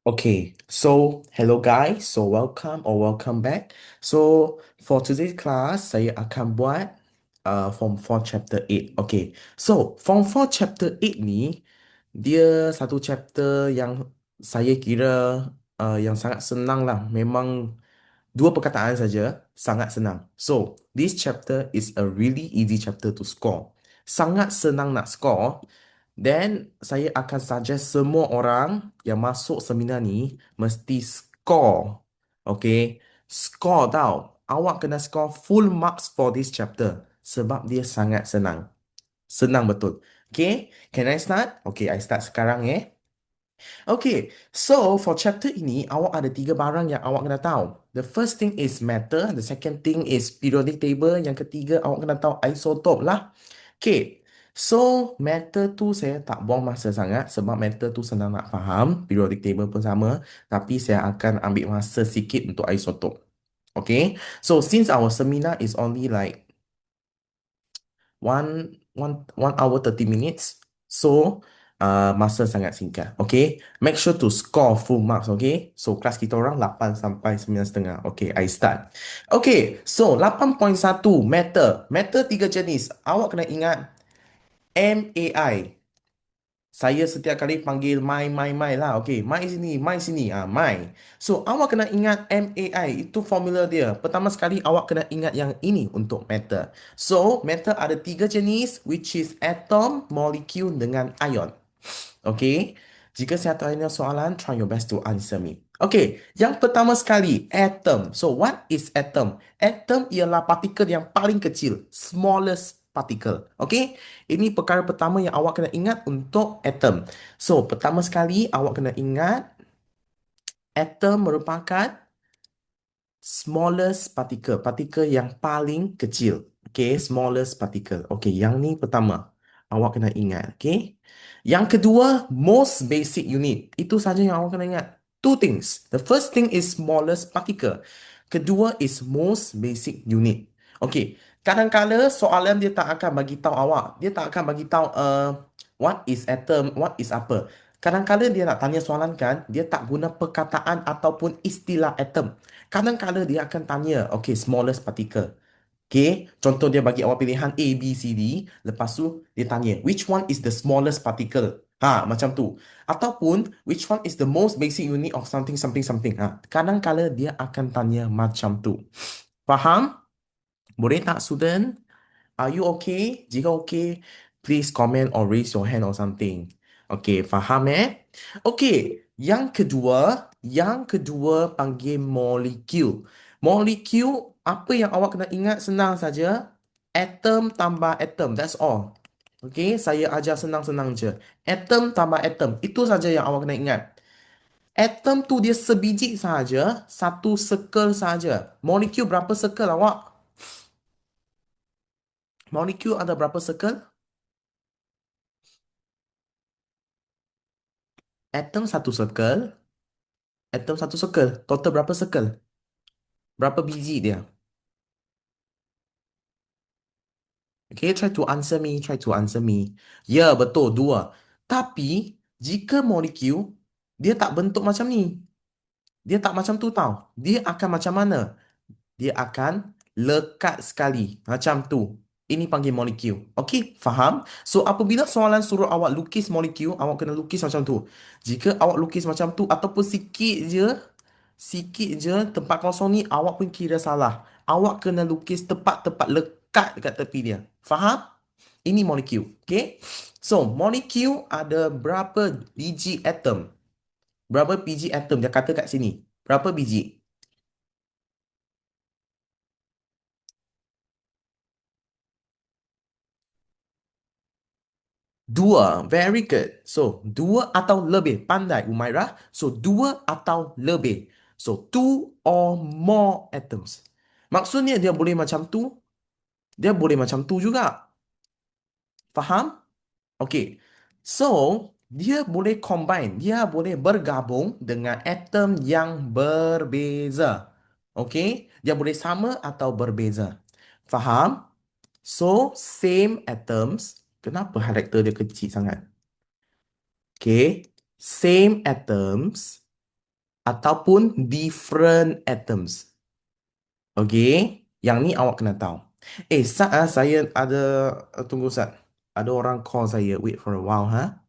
Okay, so hello guys, so welcome or welcome back. So for today's class, saya akan buat Form 4 Chapter 8. Okay, so Form 4 Chapter 8 ni, dia satu chapter yang saya kira yang sangat senang lah. Memang dua perkataan saja, sangat senang. So, this chapter is a really easy chapter to score. Sangat senang nak score. Then, saya akan suggest semua orang yang masuk seminar ni mesti score. Okay? Score tau. Awak kena score full marks for this chapter. Sebab dia sangat senang. Senang betul. Okay? Can I start? Okay, I start sekarang Okay, so for chapter ini, awak ada tiga barang yang awak kena tahu. The first thing is matter, the second thing is periodic table, yang ketiga awak kena tahu isotop lah. Okay, so matter tu saya tak buang masa sangat sebab matter tu senang nak faham, periodic table pun sama, tapi saya akan ambil masa sikit untuk isotop. Okay, so since our seminar is only like 1 hour 30 minutes. So, masa sangat singkat. Okay. Make sure to score full marks. Okay. So, kelas kita orang 8 sampai 9,5. Okay, I start. Okay. So, 8.1 matter. Matter tiga jenis. Awak kena ingat MAI. Saya setiap kali panggil my lah. Okay, my sini. My. So, awak kena ingat MAI. Itu formula dia. Pertama sekali, awak kena ingat yang ini untuk matter. So, matter ada tiga jenis, which is atom, molecule dengan ion. Okay. Jika saya tanya soalan, try your best to answer me. Okay, yang pertama sekali, atom. So, what is atom? Atom ialah partikel yang paling kecil, smallest particle. Okay, ini perkara pertama yang awak kena ingat untuk atom. So, pertama sekali, awak kena ingat atom merupakan smallest particle, partikel yang paling kecil. Okay, smallest particle. Okay, yang ni pertama. Awak kena ingat, okay? Yang kedua, most basic unit. Itu saja yang awak kena ingat. Two things. The first thing is smallest particle. Kedua is most basic unit. Okay, kadang-kala soalan dia tak akan bagi tahu awak. Dia tak akan bagi tahu what is atom, what is apa. Kadang-kala dia nak tanya soalan kan, dia tak guna perkataan ataupun istilah atom. Kadang-kala dia akan tanya, okay, smallest particle. Okay, contoh dia bagi awak pilihan A, B, C, D. Lepas tu dia tanya, which one is the smallest particle? Macam tu. Ataupun, which one is the most basic unit of something, something, something. Kadang-kala dia akan tanya macam tu. Faham? Boleh tak, student? Are you okay? Jika okay, please comment or raise your hand or something. Okay, faham Okay, yang kedua panggil molecule. Molecule, apa yang awak kena ingat senang saja. Atom tambah atom, that's all. Okay, saya ajar senang-senang je. Atom tambah atom, itu saja yang awak kena ingat. Atom tu dia sebiji saja, satu circle saja. Molecule berapa circle awak? Molecule ada berapa circle? Atom satu circle. Atom satu circle. Total berapa circle? Berapa biji dia? Okay, try to answer me. Try to answer me. Ya, betul. Dua. Tapi, jika molekul, dia tak bentuk macam ni. Dia tak macam tu tau. Dia akan macam mana? Dia akan lekat sekali. Macam tu. Ini panggil molekul. Okey, faham? So, apabila soalan suruh awak lukis molekul, awak kena lukis macam tu. Jika awak lukis macam tu, ataupun sikit je tempat kosong ni, awak pun kira salah. Awak kena lukis tepat-tepat lekat dekat tepi dia. Faham? Ini molekul. Okey? So, molekul ada berapa biji atom? Berapa biji atom? Dia kata kat sini. Berapa biji? Dua. Very good. So, dua atau lebih. Pandai, Umairah. So, dua atau lebih. So, two or more atoms. Maksudnya dia boleh macam tu. Dia boleh macam tu juga. Faham? Okay. So, dia boleh combine. Dia boleh bergabung dengan atom yang berbeza. Okay. Dia boleh sama atau berbeza. Faham? So, same atoms. Kenapa karakter dia kecil sangat? Okay, same atoms ataupun different atoms. Okay, yang ni awak kena tahu. Sat saya ada tunggu Sat. Ada orang call saya. Wait for a while, ha.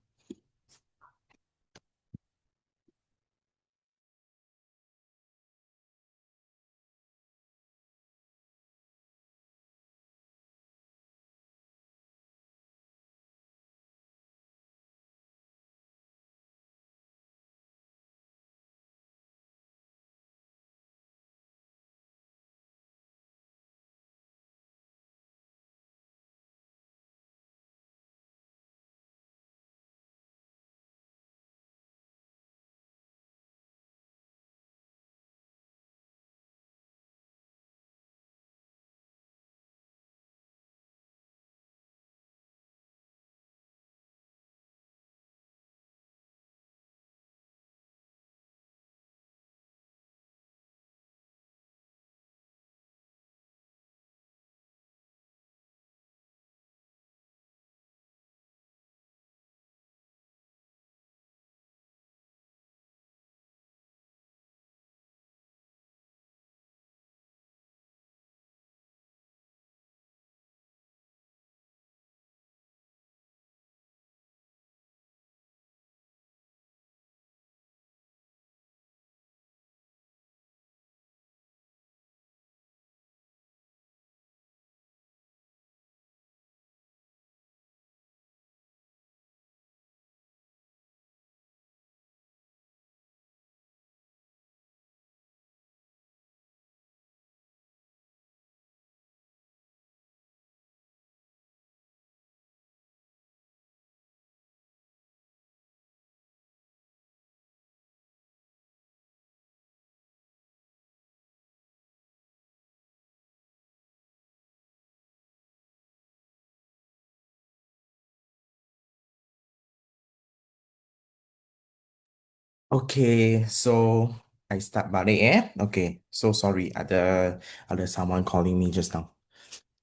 Okay, so I start balik Okay, so sorry ada someone calling me just now.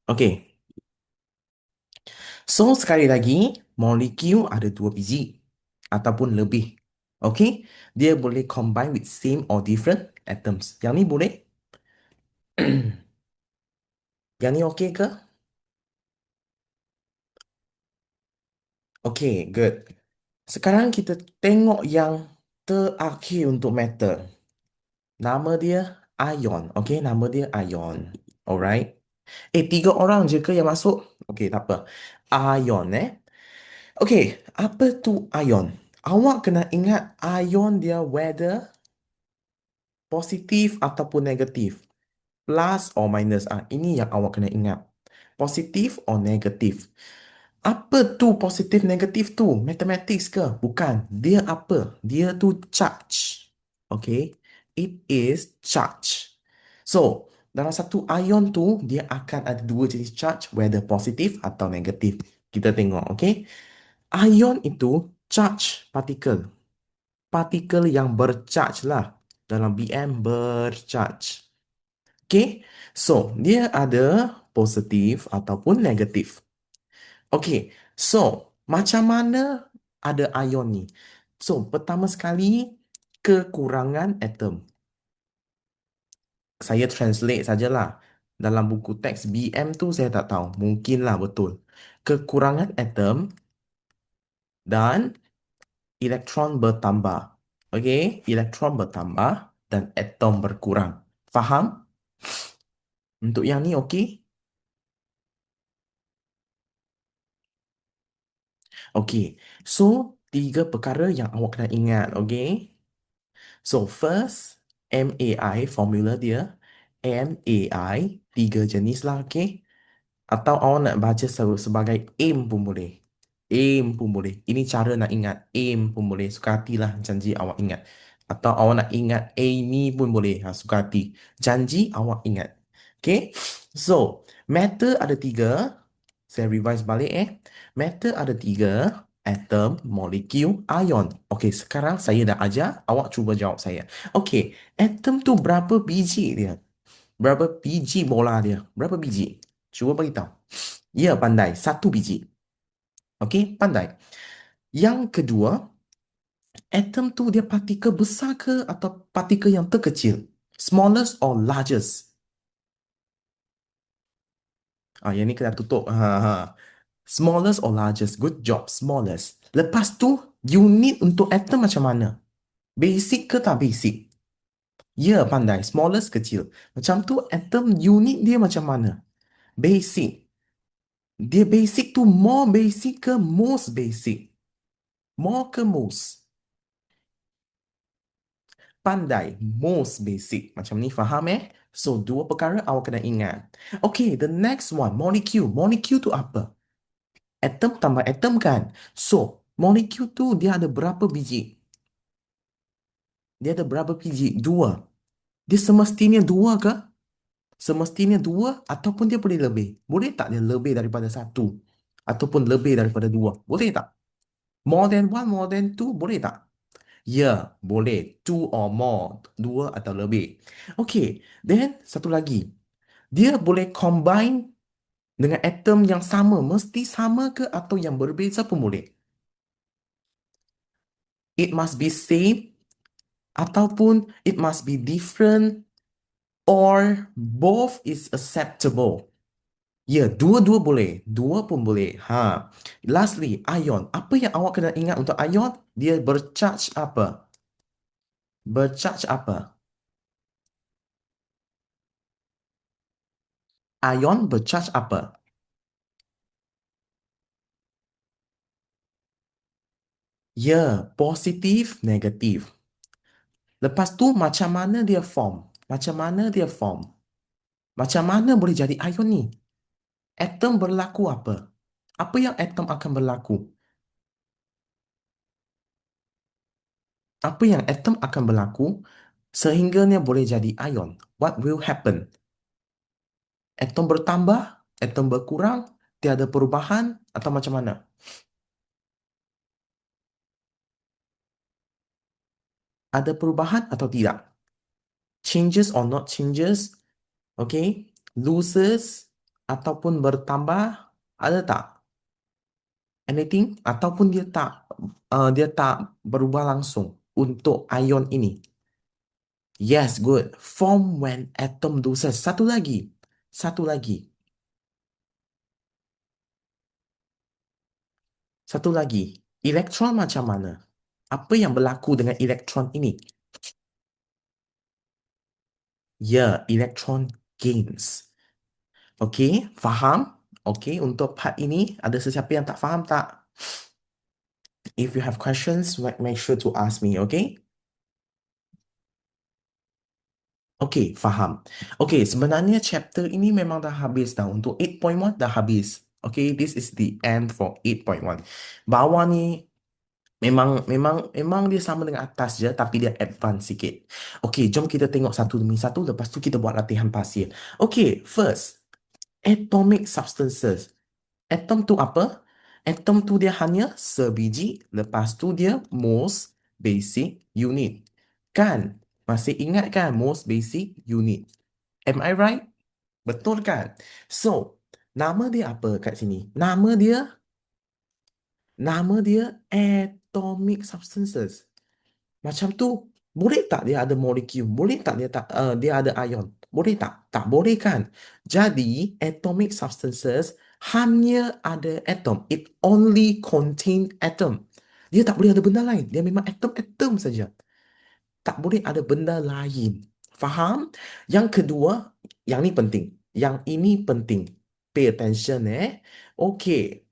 Okay, so sekali lagi molekul ada dua biji ataupun lebih. Okay, dia boleh combine with same or different atoms. Yang ni boleh? Yang ni okay ke? Okay, good. Sekarang kita tengok yang terakhir untuk metal. Nama dia ion. Okay, nama dia ion. Alright. Tiga orang je ke yang masuk? Okay, tak apa. Ion Okay, apa tu ion? Awak kena ingat ion dia whether positif ataupun negatif. Plus or minus. Ini yang awak kena ingat. Positif or negatif. Apa tu positif negatif tu? Mathematics ke? Bukan. Dia apa? Dia tu charge. Okay. It is charge. So, dalam satu ion tu, dia akan ada dua jenis charge, whether positif atau negatif. Kita tengok, okay. Ion itu charge particle. Partikel yang bercharge lah. Dalam BM bercharge. Okay. So, dia ada positif ataupun negatif. Okay, so macam mana ada ion ni? So, pertama sekali, kekurangan atom. Saya translate sajalah. Dalam buku teks BM tu saya tak tahu. Mungkinlah betul. Kekurangan atom dan elektron bertambah. Okay, elektron bertambah dan atom berkurang. Faham? Untuk yang ni okay? Okay, so tiga perkara yang awak kena ingat, okay? So first, MAI formula dia. MAI tiga jenis lah, okay? Atau awak nak baca sebagai AIM pun boleh. AIM pun boleh. Ini cara nak ingat. AIM pun boleh. Suka hatilah janji awak ingat. Atau awak nak ingat Amy pun boleh. Suka hati. Janji awak ingat. Okay? So, matter ada tiga. Saya revise balik Matter ada tiga. Atom, molekul, ion. Okay, sekarang saya dah ajar. Awak cuba jawab saya. Okay, atom tu berapa biji dia? Berapa biji bola dia? Berapa biji? Cuba beritahu. Ya, pandai. Satu biji. Okey, pandai. Yang kedua, Atom tu dia partikel besar ke atau partikel yang terkecil? Smallest or largest? Yang ni kena tutup. Smallest or largest? Good job, smallest. Lepas tu, unit untuk atom macam mana? Basic ke tak basic? Ya, pandai. Smallest kecil. Macam tu, atom unit dia macam mana? Basic. Dia basic tu more basic ke most basic? More ke most? Pandai. Most basic. Macam ni, faham eh? So, dua perkara awak kena ingat. Okay, the next one. Molecule. Molecule tu apa? Atom tambah atom kan? So, molecule tu dia ada berapa biji? Dia ada berapa biji? Dua. Dia semestinya dua ke? Semestinya dua ataupun dia boleh lebih? Boleh tak dia lebih daripada satu? Ataupun lebih daripada dua? Boleh tak? More than one, more than two, boleh tak? Ya, boleh. Two or more. Dua atau lebih. Okay, then satu lagi. Dia boleh combine dengan atom yang sama. Mesti sama ke atau yang berbeza pun boleh? It must be same ataupun it must be different or both is acceptable. Ya, dua-dua boleh. Dua pun boleh. Lastly, ion. Apa yang awak kena ingat untuk ion? Dia bercharge apa? Bercharge apa? Ion bercharge apa? Ya, positif, negatif. Lepas tu macam mana dia form? Macam mana dia form? Macam mana boleh jadi ion ni? Atom berlaku apa? Apa yang atom akan berlaku? Apa yang atom akan berlaku sehingganya boleh jadi ion? What will happen? Atom bertambah, atom berkurang, tiada perubahan atau macam mana? Ada perubahan atau tidak? Changes or not changes? Okay? Loses ataupun bertambah? Ada tak? Anything? Ataupun dia tak berubah langsung untuk ion ini? Yes, good. Form when atom loses. Satu lagi. Satu lagi. Satu lagi. Elektron macam mana? Apa yang berlaku dengan elektron ini? Ya, elektron gains. Okey, faham? Okey, untuk part ini ada sesiapa yang tak faham tak? If you have questions, make sure to ask me, okay? Okey, faham. Okey, sebenarnya chapter ini memang dah habis dah. Untuk 8.1 dah habis. Okay, this is the end for 8.1. Bawah ni memang dia sama dengan atas je tapi dia advance sikit. Okey, jom kita tengok satu demi satu lepas tu kita buat latihan pasir. Okey, first, atomic substances. Atom tu apa? Atom tu dia hanya sebiji, lepas tu dia most basic unit. Kan? Masih ingat kan most basic unit? Am I right? Betul kan? So, nama dia apa kat sini? Nama dia atomic substances. Macam tu, boleh tak dia ada molekul? Boleh tak dia ada ion? Boleh tak? Tak boleh kan? Jadi, atomic substances hanya ada atom. It only contain atom. Dia tak boleh ada benda lain. Dia memang atom-atom saja. Tak boleh ada benda lain. Faham? Yang kedua, yang ni penting. Yang ini penting. Pay attention Okay.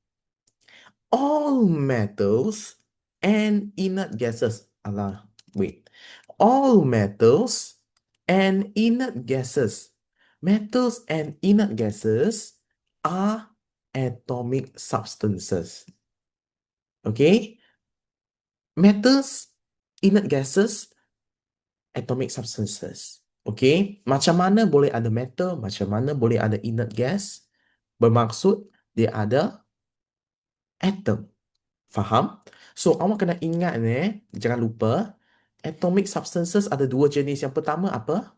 All metals and inert gases. Alah, wait. All metals and inert gases. Metals and inert gases are atomic substances. Okay? Metals, inert gases, atomic substances. Okay? Macam mana boleh ada metal, macam mana boleh ada inert gas? Bermaksud dia ada atom. Faham? So, awak kena ingat jangan lupa, atomic substances ada dua jenis. Yang pertama apa?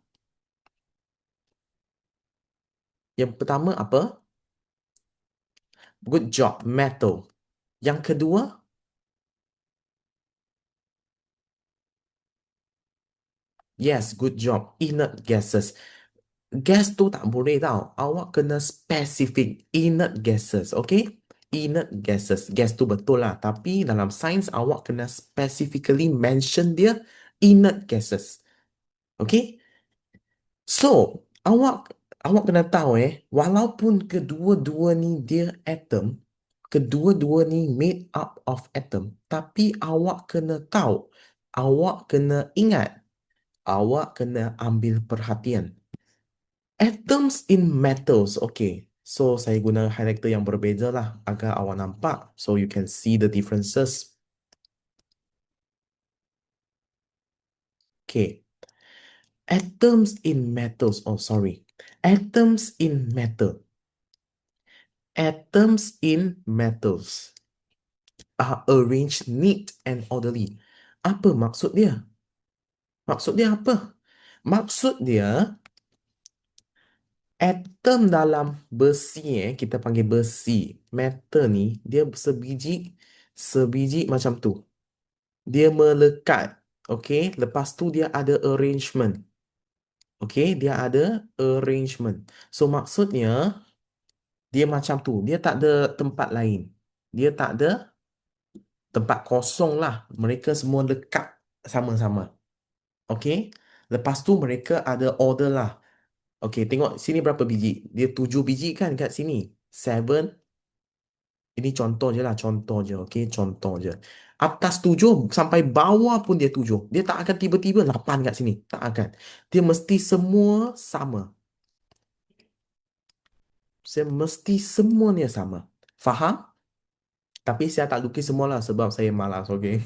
Yang pertama apa? Good job, metal. Yang kedua, Yes, good job. Inert gases. Gas tu tak boleh tau. Awak kena specific. Inert gases, okay? Inert gases. Gas tu betul lah. Tapi dalam sains awak kena specifically mention dia inert gases. Okay? So, awak kena tahu walaupun kedua-dua ni dia atom, kedua-dua ni made up of atom, tapi awak kena tahu, awak kena ingat, awak kena ambil perhatian. Atoms in metals, okay. So, saya guna highlighter yang berbeza lah agar awak nampak. So, you can see the differences. Okay. Atoms in metals, oh sorry. Atoms in metal. Atoms in metals are arranged neat and orderly. Apa maksud dia? Maksud dia apa? Maksud dia, atom dalam besi, kita panggil besi, metal ni, dia sebiji macam tu. Dia melekat. Okay, lepas tu dia ada arrangement. Okay, dia ada arrangement. So maksudnya, dia macam tu. Dia tak ada tempat lain. Dia tak ada tempat kosong lah. Mereka semua lekat sama-sama. Okay. Lepas tu mereka ada order lah. Okay, tengok sini berapa biji. Dia 7 biji kan kat sini. 7. Ini contoh je lah. Contoh je. Okay, contoh je. Atas 7 sampai bawah pun dia 7. Dia tak akan tiba-tiba 8 kat sini. Tak akan. Dia mesti semua sama. Saya mesti semuanya sama. Faham? Tapi saya tak lukis semua lah sebab saya malas. Okay.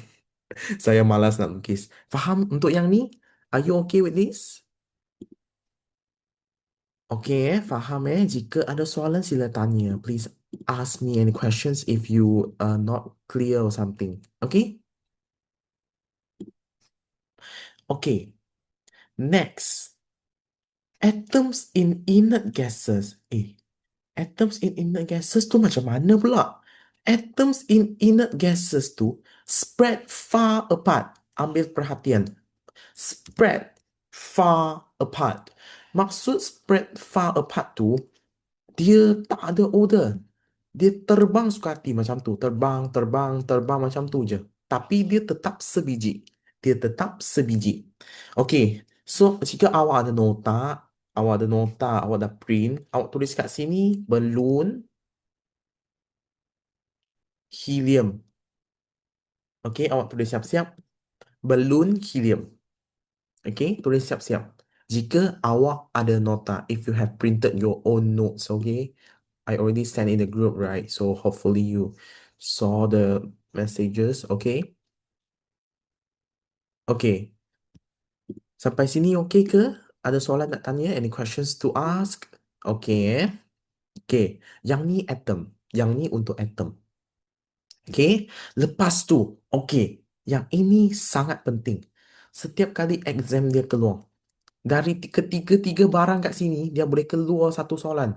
Saya malas nak lukis. Faham untuk yang ni? Are you okay with this? Okay, faham Jika ada soalan sila tanya. Please ask me any questions if you are not clear or something. Okay? Okay. Next. Atoms in inert gases. Atoms in inert gases tu macam mana pula? Atoms in inert gases tu spread far apart. Ambil perhatian. Spread far apart. Maksud spread far apart tu, dia tak ada order. Dia terbang suka hati macam tu. Terbang, terbang, terbang macam tu je. Tapi dia tetap sebiji. Dia tetap sebiji. Okay. So, jika awak ada nota, awak dah print, awak tulis kat sini, balloon, helium. Okay, awak tulis siap-siap. Balloon, helium. Okay, tulis siap-siap. Jika awak ada nota, if you have printed your own notes, okay, I already sent in the group, right? So hopefully you saw the messages, okay? Okay, sampai sini okay ke? Ada soalan nak tanya? Any questions to ask? Okay. Okay, yang ni atom. Yang ni untuk atom. Okay, lepas tu, okay, yang ini sangat penting. Setiap kali exam dia keluar, dari ketiga-tiga barang kat sini, dia boleh keluar satu soalan.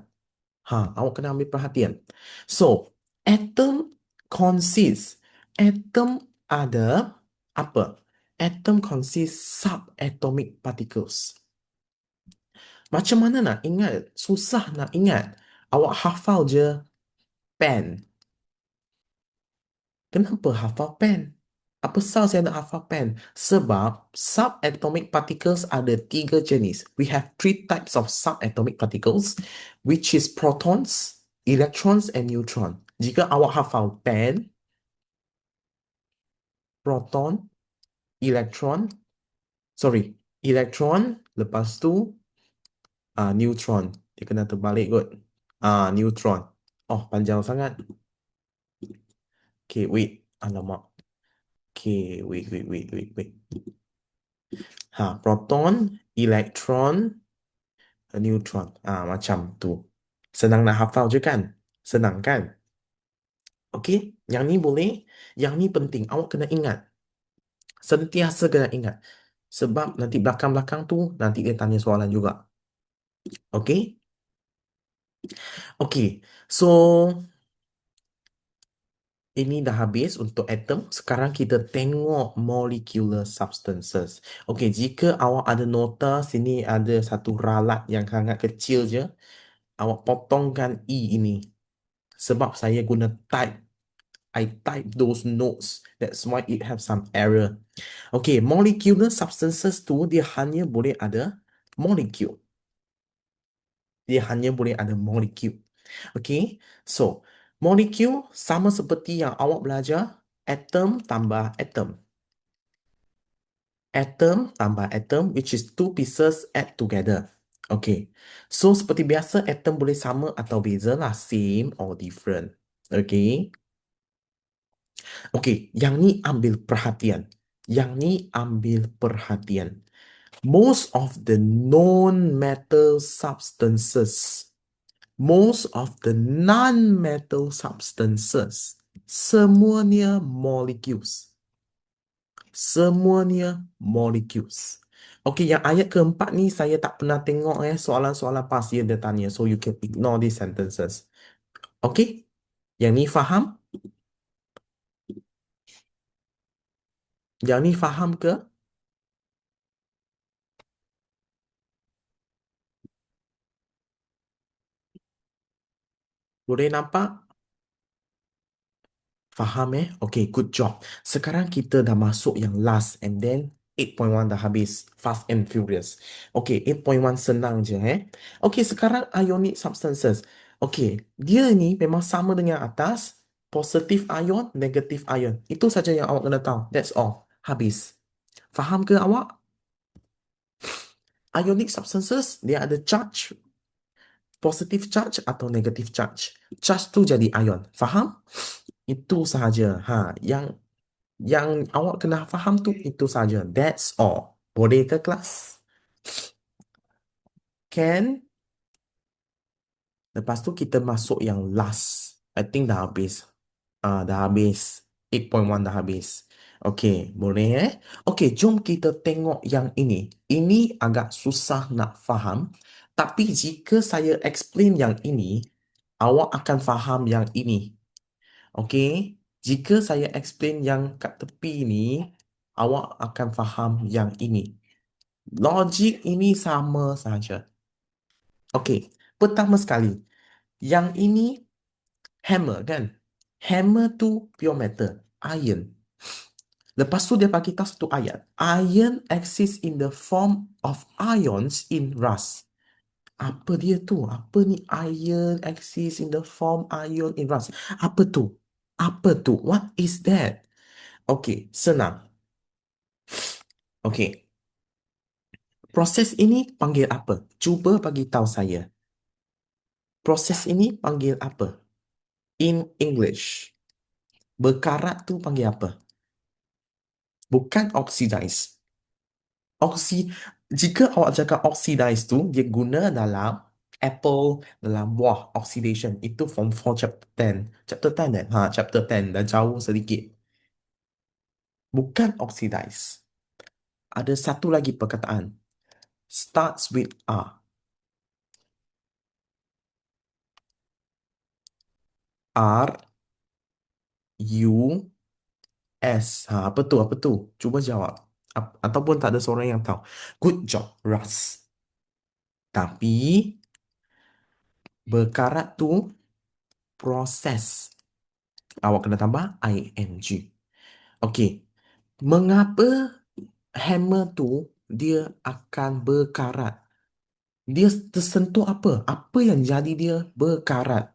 Awak kena ambil perhatian. So, atom consists. Atom ada apa? Atom consists subatomic particles. Macam mana nak ingat? Susah nak ingat. Awak hafal je pen. Kenapa hafal pen? Apa pasal saya nak hafal pen? Sebab subatomic particles ada 3 jenis. We have 3 types of subatomic particles, which is protons, electrons, and neutron. Jika awak hafal pen, proton, elektron, sorry, elektron, lepas tu neutron. Dia kena terbalik kot. Neutron. Oh, panjang sangat. Okay, wait. Alamak. Okay, wait. Proton, elektron, neutron. Macam tu. Senang nak hafal je kan? Senang kan? Okay, yang ni boleh. Yang ni penting. Awak kena ingat. Sentiasa kena ingat. Sebab nanti belakang-belakang tu, nanti dia tanya soalan juga. Okay? Okay. So, Ini dah habis untuk atom. Sekarang kita tengok molecular substances. Okey, jika awak ada nota, sini ada satu ralat yang sangat kecil je. Awak potongkan E ini. Sebab saya guna type. I type those notes. That's why it have some error. Okay, molecular substances tu dia hanya boleh ada molecule. Dia hanya boleh ada molecule. Okay, so molecule sama seperti yang awak belajar, atom tambah atom. Atom tambah atom, which is two pieces add together. Okay, so seperti biasa atom boleh sama atau beza lah, same or different. Okay. Okay, yang ni ambil perhatian. Yang ni ambil perhatian. Most of the non-metal substances, most of the non-metal substances, semuanya molecules. Semuanya molecules. Okay, yang ayat keempat ni saya tak pernah tengok soalan-soalan pasir dia tanya. So you can ignore these sentences. Okay, yang ni faham? Yang ni faham ke? Boleh nampak? Faham Okay, good job. Sekarang kita dah masuk yang last and then 8.1 dah habis. Fast and Furious. Okay, 8.1 senang je Okay, sekarang ionic substances. Okay, dia ni memang sama dengan atas. Positive ion, negative ion. Itu saja yang awak kena tahu. That's all. Habis. Faham ke awak? Ionic substances, dia ada charge, positive charge atau negative charge. Charge tu jadi ion. Faham? Itu sahaja. Yang awak kena faham tu itu saja. That's all. Boleh ke kelas? Can? Lepas tu kita masuk yang last. I think dah habis. Dah habis. 8.1 dah habis. Okay, boleh Okay, jom kita tengok yang ini. Ini agak susah nak faham. Tapi jika saya explain yang ini, awak akan faham yang ini. Okay, jika saya explain yang kat tepi ni, awak akan faham yang ini. Logik ini sama saja. Okey, pertama sekali, yang ini hammer kan? Hammer tu pure metal, iron. Lepas tu dia bagi tahu satu ayat. Iron exists in the form of ions in rust. Apa dia tu? Apa ni iron exists in the form ion in rust? Apa tu? Apa tu? What is that? Okey, senang. Okey, proses ini panggil apa? Cuba bagi tahu saya. Proses ini panggil apa? In English. Berkarat tu panggil apa? Bukan oxidize. Oxi Jika awak cakap oxidize tu, dia guna dalam apple, dalam buah, oxidation. Itu form 4 chapter 10. Chapter 10 chapter 10. Dah jauh sedikit. Bukan oxidize. Ada satu lagi perkataan. Starts with R. R, U, S. Apa tu? Apa tu? Cuba jawab. Ataupun tak ada seorang yang tahu. Good job, Russ. Tapi berkarat tu proses. Awak kena tambah ing. Okey. Mengapa hammer tu dia akan berkarat? Dia tersentuh apa? Apa yang jadi dia berkarat?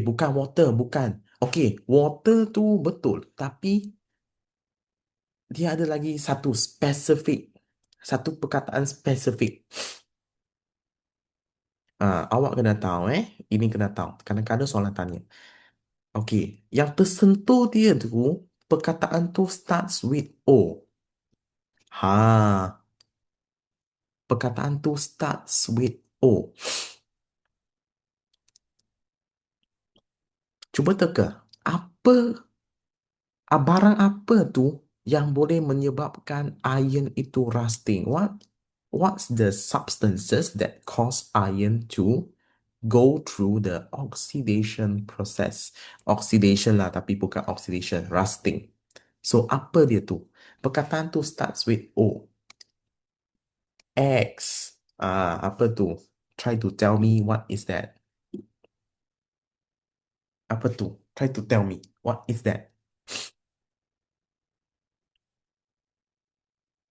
Bukan water, bukan. Okey, water tu betul, tapi dia ada lagi satu spesifik. Satu perkataan spesifik. Awak kena tahu Ini kena tahu. Kadang-kadang soalan tanya. Okey, yang tersentuh dia tu perkataan tu starts with O. Ha, perkataan tu starts with O. Cuba teka. Apa barang apa tu yang boleh menyebabkan iron itu rusting? What's the substances that cause iron to go through the oxidation process. Oxidation lah, tapi bukan oxidation, rusting. So, apa dia tu? Perkataan tu starts with O. X. Apa tu? Try to tell me what is that? Apa tu? Try to tell me what is that?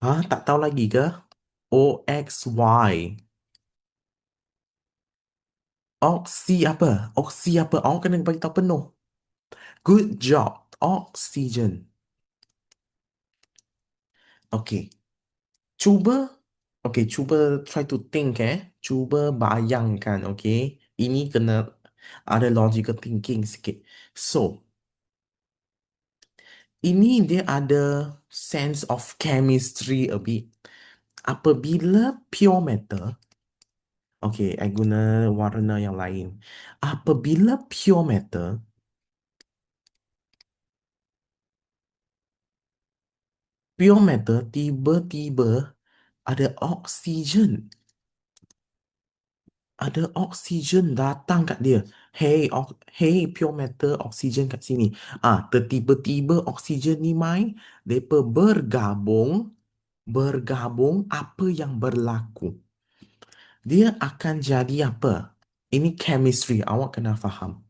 Tak tahu lagi ke? OXY. Oksi apa? Oksi apa? Awak kena bagi tahu penuh. Good job. Oxygen. Okay. Cuba. Okay, cuba try to think Cuba bayangkan, okay. Ini kena ada logical thinking sikit. So, ini dia ada sense of chemistry a bit. Apabila pure metal, okay, I guna warna yang lain. Apabila pure metal tiba-tiba ada oksigen. Ada oksigen datang kat dia. Hey, pure metal, oksigen kat sini. Tertiba-tiba oksigen ni mai, depa bergabung, apa yang berlaku? Dia akan jadi apa? Ini chemistry, awak kena faham.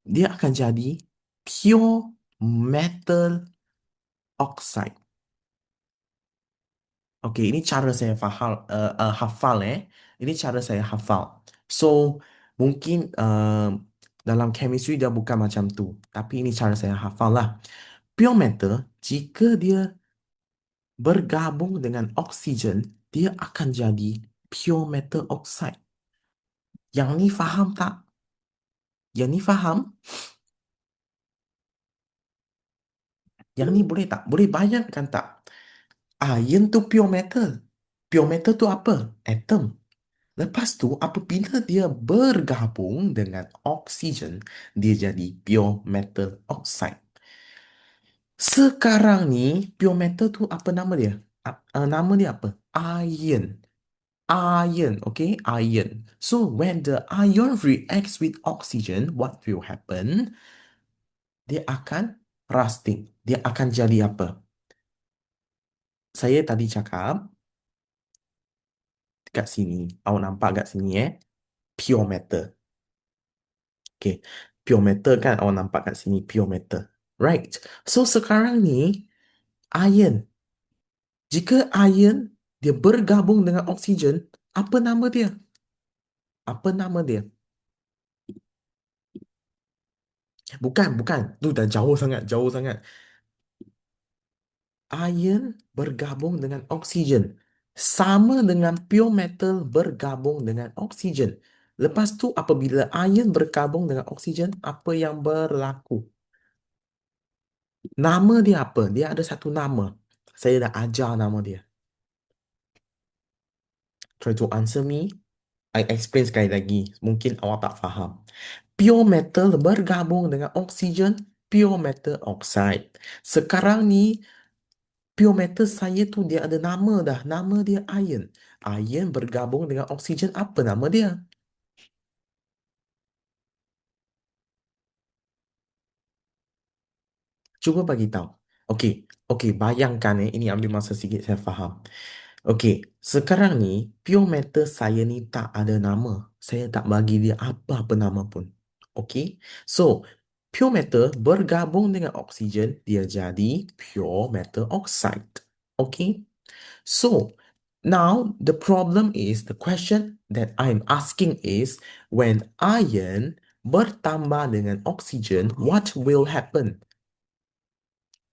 Dia akan jadi pure metal oxide. Okey, ini cara saya hafal Ini cara saya hafal. So, mungkin dalam chemistry dia bukan macam tu. Tapi ini cara saya hafal lah. Pure metal, jika dia bergabung dengan oksigen, dia akan jadi pure metal oxide. Yang ni faham tak? Yang ni faham? Yang ni boleh tak? Boleh bayangkan tak? Iron tu pure metal. Pure metal tu apa? Atom. Lepas tu, apabila dia bergabung dengan oksigen, dia jadi pure metal oxide. Sekarang ni, pure metal tu apa nama dia? Nama dia apa? Iron. Iron, okay? Iron. So, when the iron reacts with oxygen, what will happen? Dia akan rusting. Dia akan jadi apa? Saya tadi cakap, kat sini. Awak nampak kat sini pure metal. Okay. Pure metal kan awak nampak kat sini pure metal. Right. So sekarang ni iron. Jika iron dia bergabung dengan oksigen, apa nama dia? Apa nama dia? Bukan. Tu dah jauh sangat, jauh sangat. Iron bergabung dengan oksigen. Sama dengan pure metal bergabung dengan oksigen. Lepas tu apabila iron bergabung dengan oksigen, apa yang berlaku? Nama dia apa? Dia ada satu nama. Saya dah ajar nama dia. Try to answer me. I explain sekali lagi. Mungkin awak tak faham. Pure metal bergabung dengan oksigen, pure metal oxide. Sekarang ni, pure metal saya tu dia ada nama dah. Nama dia iron. Iron bergabung dengan oksigen. Apa nama dia? Cuba bagi tahu. Okey. Okey, bayangkan ini ambil masa sikit saya faham. Okey, sekarang ni pure metal saya ni tak ada nama. Saya tak bagi dia apa-apa nama pun. Okey. So, pure metal bergabung dengan oksigen, dia jadi pure metal oxide. Okey. So, now the problem is the question that I'm asking is when iron bertambah dengan oksigen, what will happen?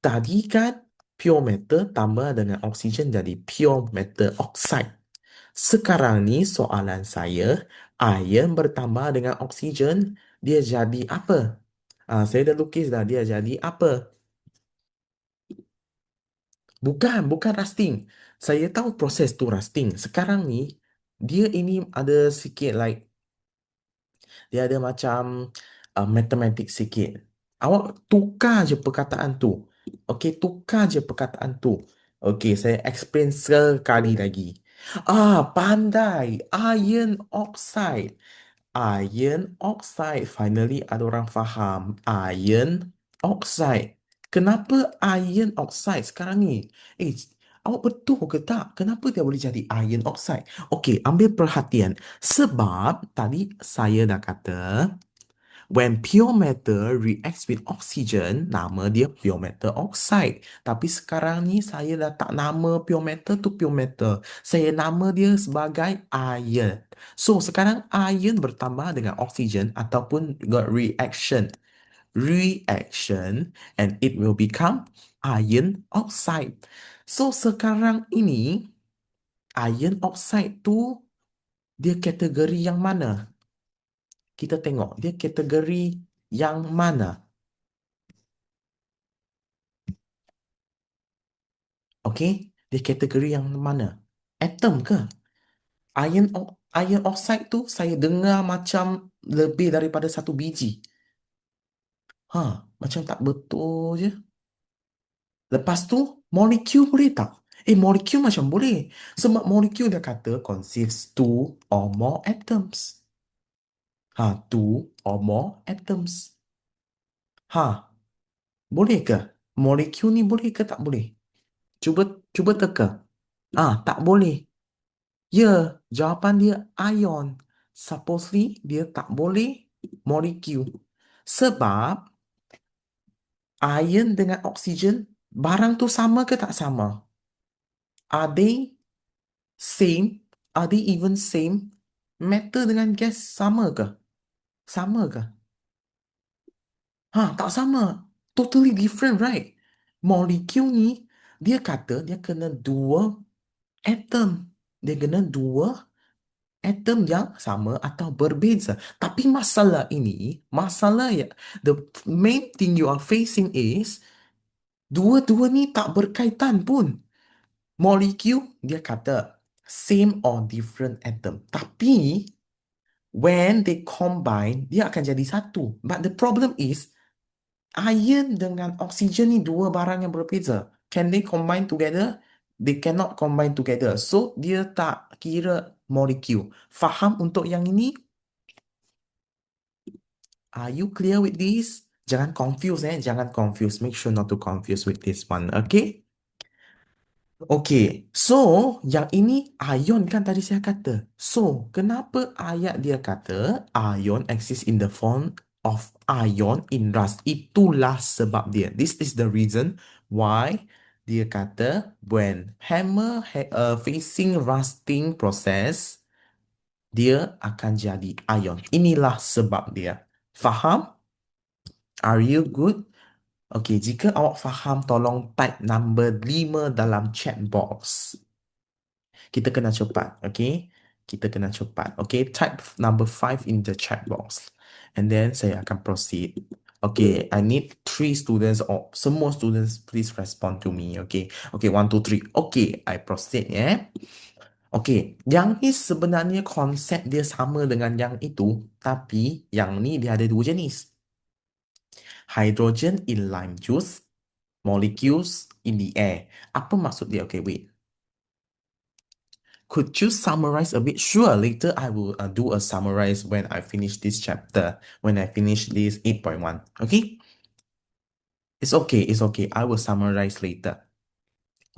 Tadi kan pure metal tambah dengan oksigen jadi pure metal oxide. Sekarang ni soalan saya, iron bertambah dengan oksigen, dia jadi apa? Saya dah lukis dah, dia jadi apa? Bukan rusting. Saya tahu proses tu rusting. Sekarang ni, dia ini ada sikit like dia ada macam matematik sikit. Awak tukar je perkataan tu. Okey, tukar je perkataan tu. Okey, saya explain sekali lagi. Pandai. Iron oxide. Iron oxide. Finally, ada orang faham. Iron oxide. Kenapa iron oxide sekarang ni? Eh, awak betul ke tak? Kenapa dia boleh jadi iron oxide? Okey, ambil perhatian. Sebab tadi saya dah kata, when pure metal reacts with oxygen, nama dia pure metal oxide. Tapi sekarang ni saya dah tak nama pure metal tu pure metal. Saya nama dia sebagai iron. So sekarang iron bertambah dengan oxygen ataupun got reaction. Reaction and it will become iron oxide. So sekarang ini iron oxide tu dia kategori yang mana? Kita tengok dia kategori yang mana? Okey, dia kategori yang mana? Atom ke? Iron oxide tu saya dengar macam lebih daripada satu biji. Ha, macam tak betul je. Lepas tu, molekul boleh tak? Molekul macam boleh. Sebab molekul dia kata consists two or more atoms. Ha, two or more atoms. Ha, boleh ke? Molekul ni boleh ke tak boleh? Cuba cuba teka. Tak boleh. Ya, jawapan dia ion. Supposedly dia tak boleh molekul. Sebab ion dengan oksigen barang tu sama ke tak sama? Are they same? Are they even same? Matter dengan gas sama ke? Sama ke? Tak sama. Totally different, right? Molekul ni dia kata dia kena dua atom. Dia kena dua atom yang sama atau berbeza. Tapi masalah ini, masalah ya, the main thing you are facing is dua-dua ni tak berkaitan pun. Molekul dia kata same or different atom. Tapi when they combine, dia akan jadi satu. But the problem is iron dengan oksigen ni dua barang yang berbeza. Can they combine together? They cannot combine together. So, dia tak kira molekul. Faham untuk yang ini? Are you clear with this? Jangan confuse Jangan confuse. Make sure not to confuse with this one. Okay? Okay. So, yang ini ion kan tadi saya kata. So, kenapa ayat dia kata ion exists in the form of ion in rust? Itulah sebab dia. This is the reason why dia kata when hammer facing rusting process, dia akan jadi ion. Inilah sebab dia. Faham? Are you good? Okay, jika awak faham, tolong type number 5 dalam chat box. Kita kena cepat, okay? Kita kena cepat, okay? Type number 5 in the chat box. And then saya akan proceed. Okay, I need 3 students or semua students please respond to me, okay? Okay, 1, 2, 3. Okay, I proceed, Okay, yang ni sebenarnya konsep dia sama dengan yang itu, tapi yang ni dia ada dua jenis. Hydrogen in lime juice, molecules in the air. Apa maksud dia? Okay, wait. Could you summarize a bit? Sure, later I will do a summarize when I finish this chapter, when I finish this 8.1. Okay? It's okay, it's okay. I will summarize later.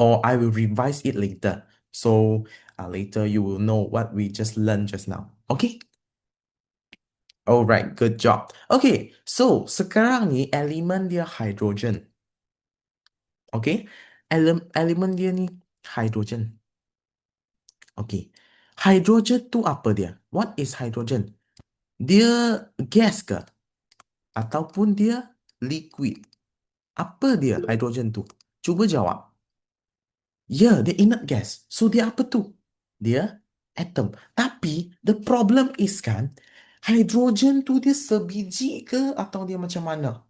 Or I will revise it later. So later you will know what we just learned just now. Okay? Alright, good job. Okay, so sekarang ni elemen dia hydrogen. Okay? Elemen dia ni hydrogen. Okay. Hydrogen tu apa dia? What is hydrogen? Dia gas ke? Ataupun dia liquid? Apa dia hydrogen tu? Cuba jawab. Ya, dia inert gas. So, dia apa tu? Dia atom. Tapi, the problem is kan, hydrogen tu dia sebiji ke atau dia macam mana?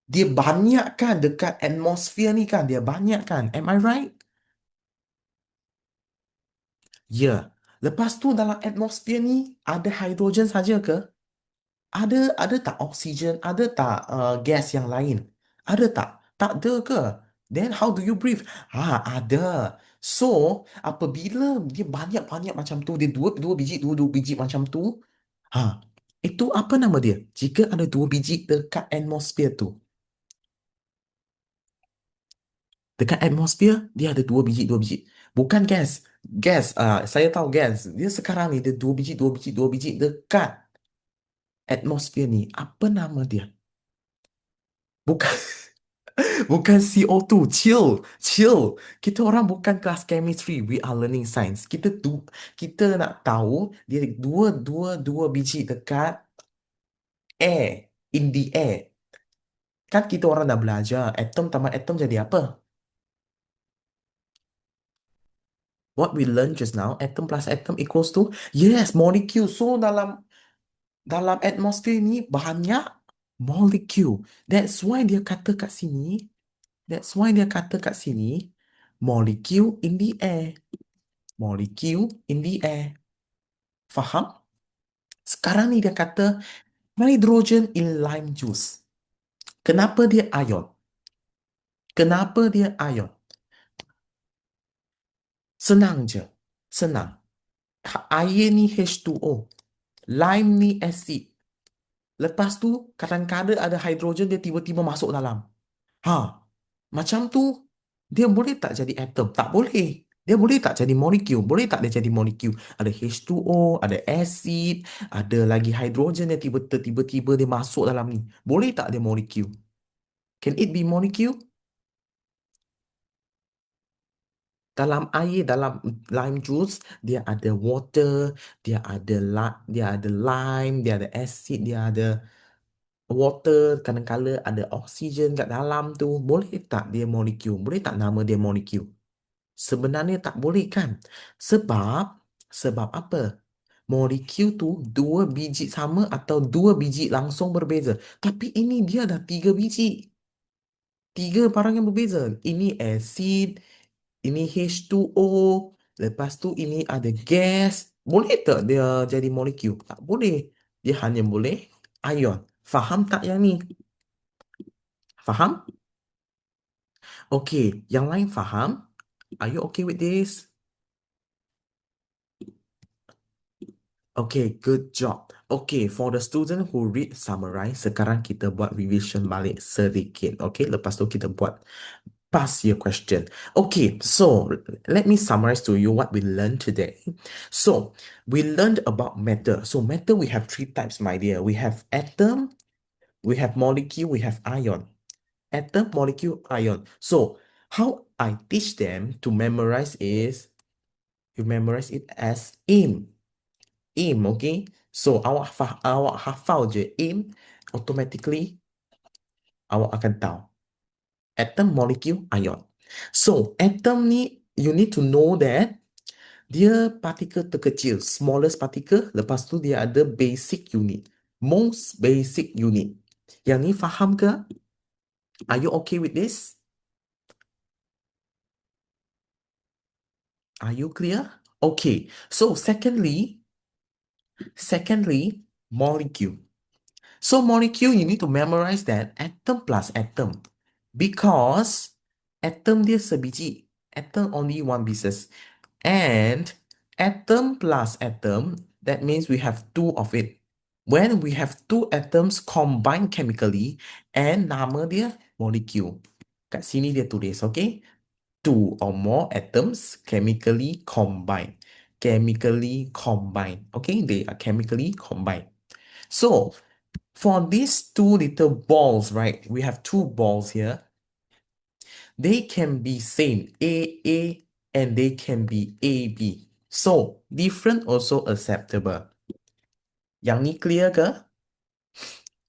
Dia banyak kan dekat atmosfer ni kan? Dia banyak kan? Am I right? Ya. Lepas tu dalam atmosfer ni ada hidrogen saja ke? Ada tak oksigen? Ada tak gas yang lain? Ada tak? Tak ada ke? Then how do you breathe? Ada. So, apabila dia banyak-banyak macam tu, dia dua biji macam tu, Ha, itu apa nama dia? Jika ada dua biji dekat atmosfer tu. Dekat atmosfer, dia ada dua biji. Bukan gas. Gas, saya tahu gas. Dia sekarang ni, dia dua biji dekat atmosfer ni. Apa nama dia? Bukan, bukan CO2. Chill, chill. Kita orang bukan kelas chemistry. We are learning science. Kita nak tahu dia dua biji dekat air, in the air. Kan kita orang dah belajar atom tambah atom jadi apa? What we learned just now, atom plus atom equals to, yes, molecule. So dalam atmosfer ni banyak molecule. That's why dia kata kat sini, that's why dia kata kat sini, molecule in the air. Molecule in the air. Faham? Sekarang ni dia kata hydrogen in lime juice. Kenapa dia ion? Kenapa dia ion? Senang je. Senang. Air ni H2O. Lime ni acid. Lepas tu, kadang-kadang ada hidrogen dia tiba-tiba masuk dalam. Ha, macam tu, dia boleh tak jadi atom? Tak boleh. Dia boleh tak jadi molekul? Boleh tak dia jadi molekul? Ada H2O, ada acid, ada lagi hidrogen yang tiba-tiba dia masuk dalam ni. Boleh tak dia molekul? Can it be molecule? Dalam air, dalam lime juice, dia ada water, dia ada lime, dia ada acid, dia ada water, kadang-kala ada oksigen kat dalam tu. Boleh tak dia molekul? Boleh tak nama dia molekul? Sebenarnya tak boleh kan? Sebab, sebab apa? Molekul tu dua biji sama atau dua biji langsung berbeza. Tapi ini dia dah tiga biji. Tiga barang yang berbeza. Ini acid, ini H2O, lepas tu ini ada gas. Boleh tak dia jadi molekul? Tak boleh. Dia hanya boleh ion. Faham tak yang ni? Faham? Okay, yang lain faham? Are you okay with this? Okay, good job. Okay, for the student who read summarize, sekarang kita buat revision balik sedikit. Okay, lepas tu kita buat past year question. Okay, so let me summarize to you what we learned today. So, we learned about matter. So, matter we have three types, my dear. We have atom, we have molecule, we have ion. Atom, molecule, ion. So, how I teach them to memorize is, you memorize it as aim. Aim, okay? So, awak hafal je aim, automatically awak akan tahu. Atom, molecule, ion. So, atom ni, you need to know that dia partikel terkecil, smallest particle, lepas tu dia ada basic unit, most basic unit. Yang ni faham ke? Are you okay with this? Are you clear? Okay. So, secondly, molecule. So molecule, you need to memorize that atom plus atom. Because atom dia sebiji. Atom only one pieces. And atom plus atom, that means we have two of it. When we have two atoms combined chemically, and nama dia molecule. Kat sini dia tulis, okay? Two or more atoms chemically combined. Chemically combined. Okay, they are chemically combined. So, for these two little balls, right? We have two balls here. They can be same, A, and they can be AB. So, different also acceptable. Yang ni clear ke?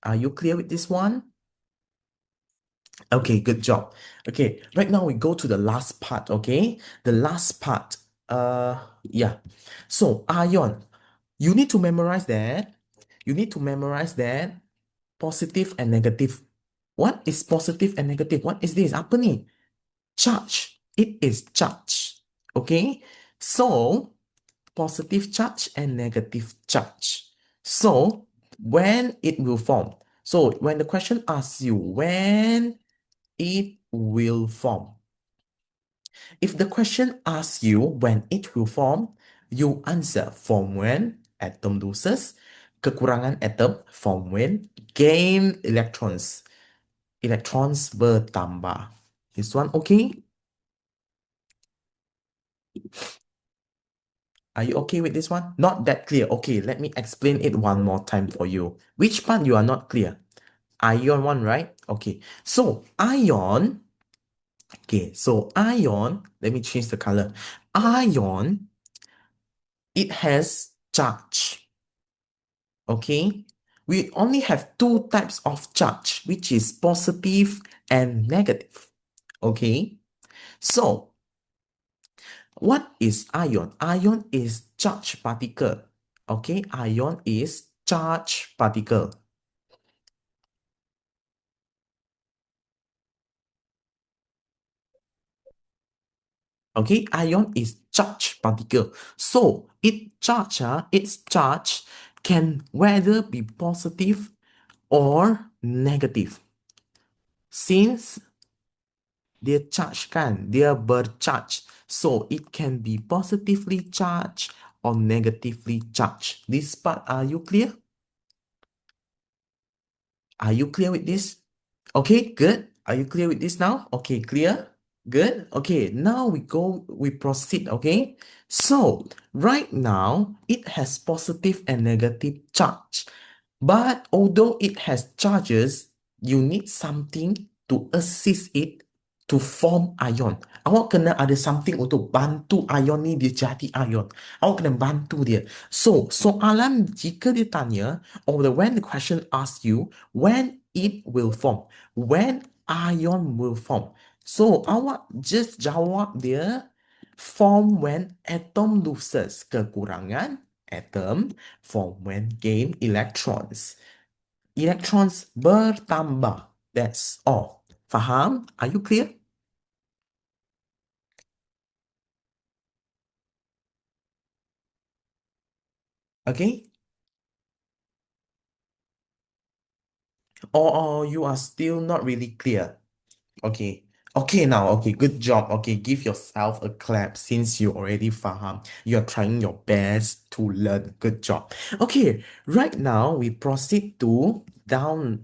Are you clear with this one? Okay, good job. Okay, right now we go to the last part, okay? The last part. Yeah. So, ion. You need to memorize that. You need to memorize that positive and negative. What is positive and negative? What is this? Apa ni? Charge. It is charge. Okay? So, positive charge and negative charge. So, when it will form. So, when the question asks you when it will form. If the question asks you when it will form, you answer from when atom loses, Kekurangan atom form when gain electrons. Electrons bertambah. This one okay? Are you okay with this one? Not that clear. Okay, let me explain it one more time for you. Which part you are not clear? Ion one, right? Okay. So ion, okay, so ion, let me change the color. Ion, it has charge. Okay. We only have two types of charge, which is positive and negative. Okay. So what is ion? Ion is charged particle. Okay, ion is charged particle. Okay, ion is charged particle. So its charge can whether be positive or negative. Since dia charge kan, dia bercharge. So it can be positively charged or negatively charged. This part, are you clear? Are you clear with this? Okay, good. Are you clear with this now? Okay, clear? Good. Okay, now we proceed, okay? So, right now, it has positive and negative charge. But although it has charges, you need something to assist it to form ion. Awak kena ada something untuk bantu ion ni dia jadi ion. Awak kena bantu dia. So, soalan jika dia tanya, or when the question asks you, when it will form, when ion will form. So, awak just jawab dia, form when atom loses. Kekurangan atom form when gain electrons. Electrons bertambah. That's all. Faham? Are you clear? Okay? Or you are still not really clear? Okay. Okay now, okay, good job. Okay, give yourself a clap since you already faham. You're trying your best to learn. Good job. Okay, right now we proceed to down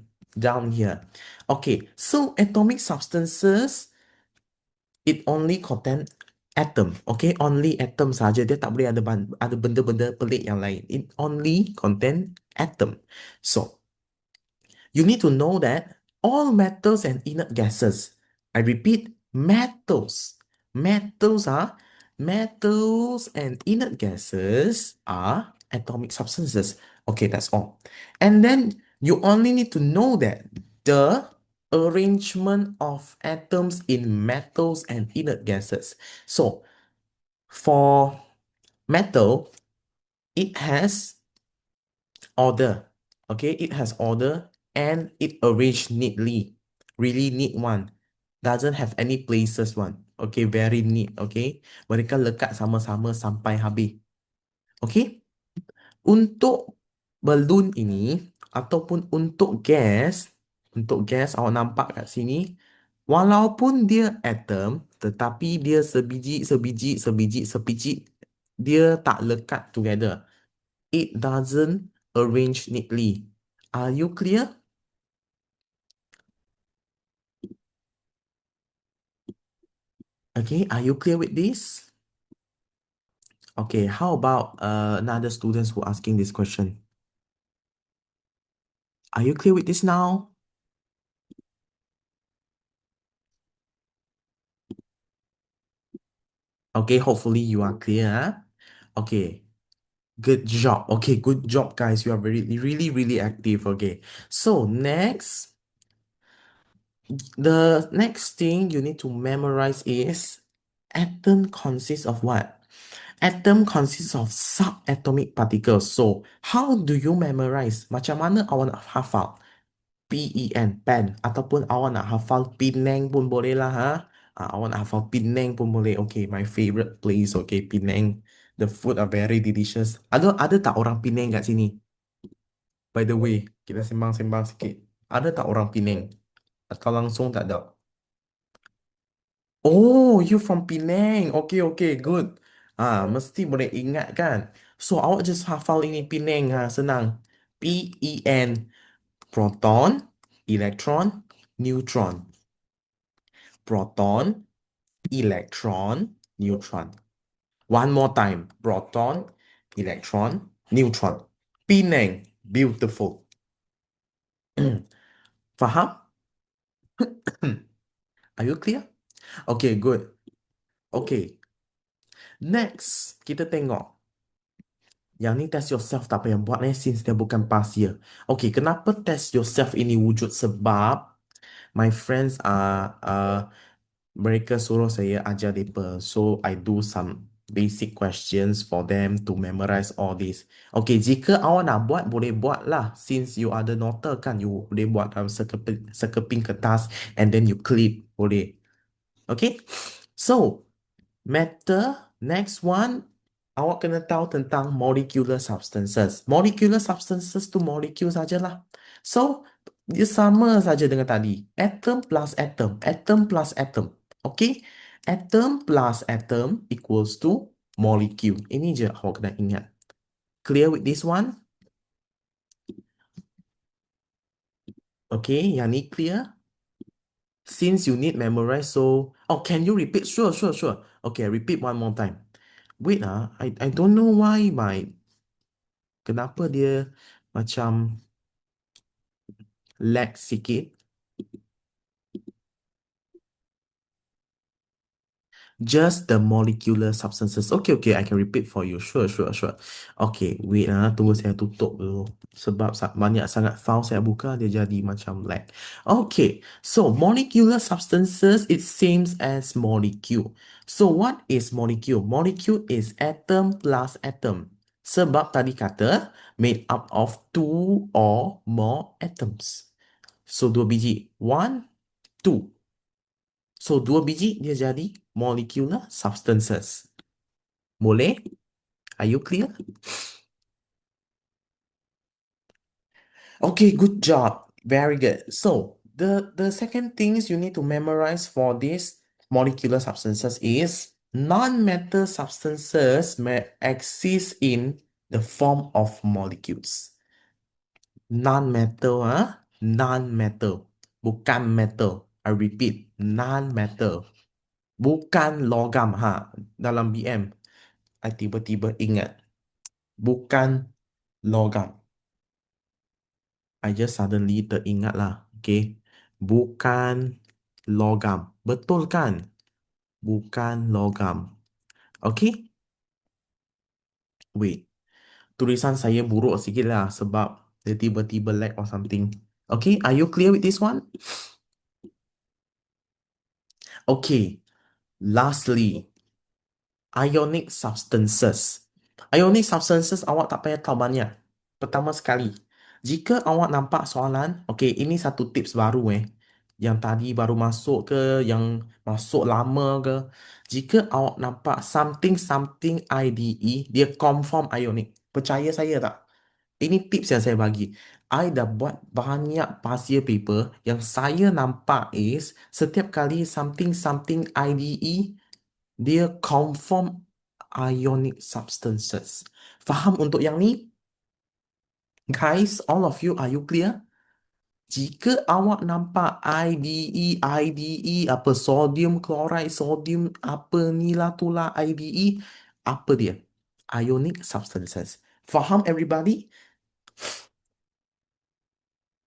here. Okay, so atomic substances, it only contain atom. Okay, only atom saja. Dia tak boleh ada benda-benda pelik yang lain. It only contain atom. So, you need to know that all metals and inert gases, I repeat, metals and inert gases are atomic substances. Okay, that's all. And then you only need to know that the arrangement of atoms in metals and inert gases. So for metal, it has order. Okay, it has order and it arranged neatly. Really neat one. Doesn't have any places one. Okay, very neat. Okay, mereka lekat sama-sama sampai habis. Okay, untuk balloon ini ataupun untuk gas awak nampak kat sini, walaupun dia atom, tetapi dia sebiji, dia tak lekat together. It doesn't arrange neatly. Are you clear? Okay, are you clear with this? Okay, how about another students who asking this question? Are you clear with this now? Okay, hopefully you are clear. Huh? Okay, good job. Okay, good job, guys. You are really active. Okay, so the next thing you need to memorize is atom consists of what? Atom consists of subatomic particles. So, how do you memorize? Macam mana awak nak hafal? PEN, pen. Ataupun awak nak hafal Penang pun boleh lah, ha? Awak nak hafal Penang pun boleh. Okay, my favorite place, okay, Penang. The food are very delicious. Ada tak orang Penang kat sini? By the way, kita sembang-sembang sikit. Ada tak orang Penang? Atau langsung tak ada? Oh, you from Penang. Okay, good. Mesti boleh ingat kan? So, awak just hafal ini Penang, ha, senang. P-E-N. Proton, electron, neutron. Proton, electron, neutron. One more time. Proton, electron, neutron. Penang, beautiful. Faham? Are you clear? Okay, good. Okay, next kita tengok. Yang ni test yourself tak payah buat since dia bukan past year. Okay, kenapa test yourself ini wujud? Sebab my friends mereka suruh saya ajar mereka. So, I do some basic questions for them to memorize all this. Okay, jika awak nak buat, boleh buat lah. Since you ada nota kan, you boleh buat dalam sekeping kertas and then you clip. Boleh. Okay? So, matter, next one, awak kena tahu tentang molecular substances. Molecular substances tu molekul sajalah. So, dia sama saja dengan tadi. Atom plus atom. Atom plus atom. Okay? Atom plus atom equals to molecule. Ini je awak kena ingat. Clear with this one? Okay, yang ni clear? Since you need memorize, so... Oh, can you repeat? Sure, sure, sure. Okay, repeat one more time. Wait I don't know why kenapa dia macam lag sikit. Just the molecular substances. Okay, okay, I can repeat for you. Sure, sure, sure. Okay, wait tunggu saya tutup dulu. Sebab banyak sangat file saya buka, dia jadi macam lag. Okay, so molecular substances, it seems as molecule. So what is molecule? Molecule is atom plus atom. Sebab tadi kata, made up of two or more atoms. So dua biji. One, two. So, dua biji dia jadi molecular substances. Boleh? Are you clear? Okay, good job. Very good. So, the second things you need to memorize for these molecular substances is non-metal substances may exist in the form of molecules. Non-metal, non-metal. Bukan metal. I repeat, non-metal. Bukan logam, dalam BM. I tiba-tiba ingat. Bukan logam. I just suddenly teringat lah. Okay. Bukan logam. Betul kan? Bukan logam. Okay. Wait. Tulisan saya buruk sikit lah sebab dia tiba-tiba lag or something. Okay. Are you clear with this one? Okay. Lastly, ionic substances. Ionic substances awak tak payah tahu banyak. Pertama sekali, jika awak nampak soalan, okay, ini satu tips baru yang tadi baru masuk ke, yang masuk lama ke. Jika awak nampak something something IDE, dia confirm ionic. Percaya saya tak? Ini tips yang saya bagi. I dah buat banyak past year paper yang saya nampak is setiap kali something something IDE, dia confirm ionic substances. Faham untuk yang ni? Guys, all of you, are you clear? Jika awak nampak IDE, apa sodium chloride, sodium apa nila tula IDE, apa dia? Ionic substances. Faham everybody?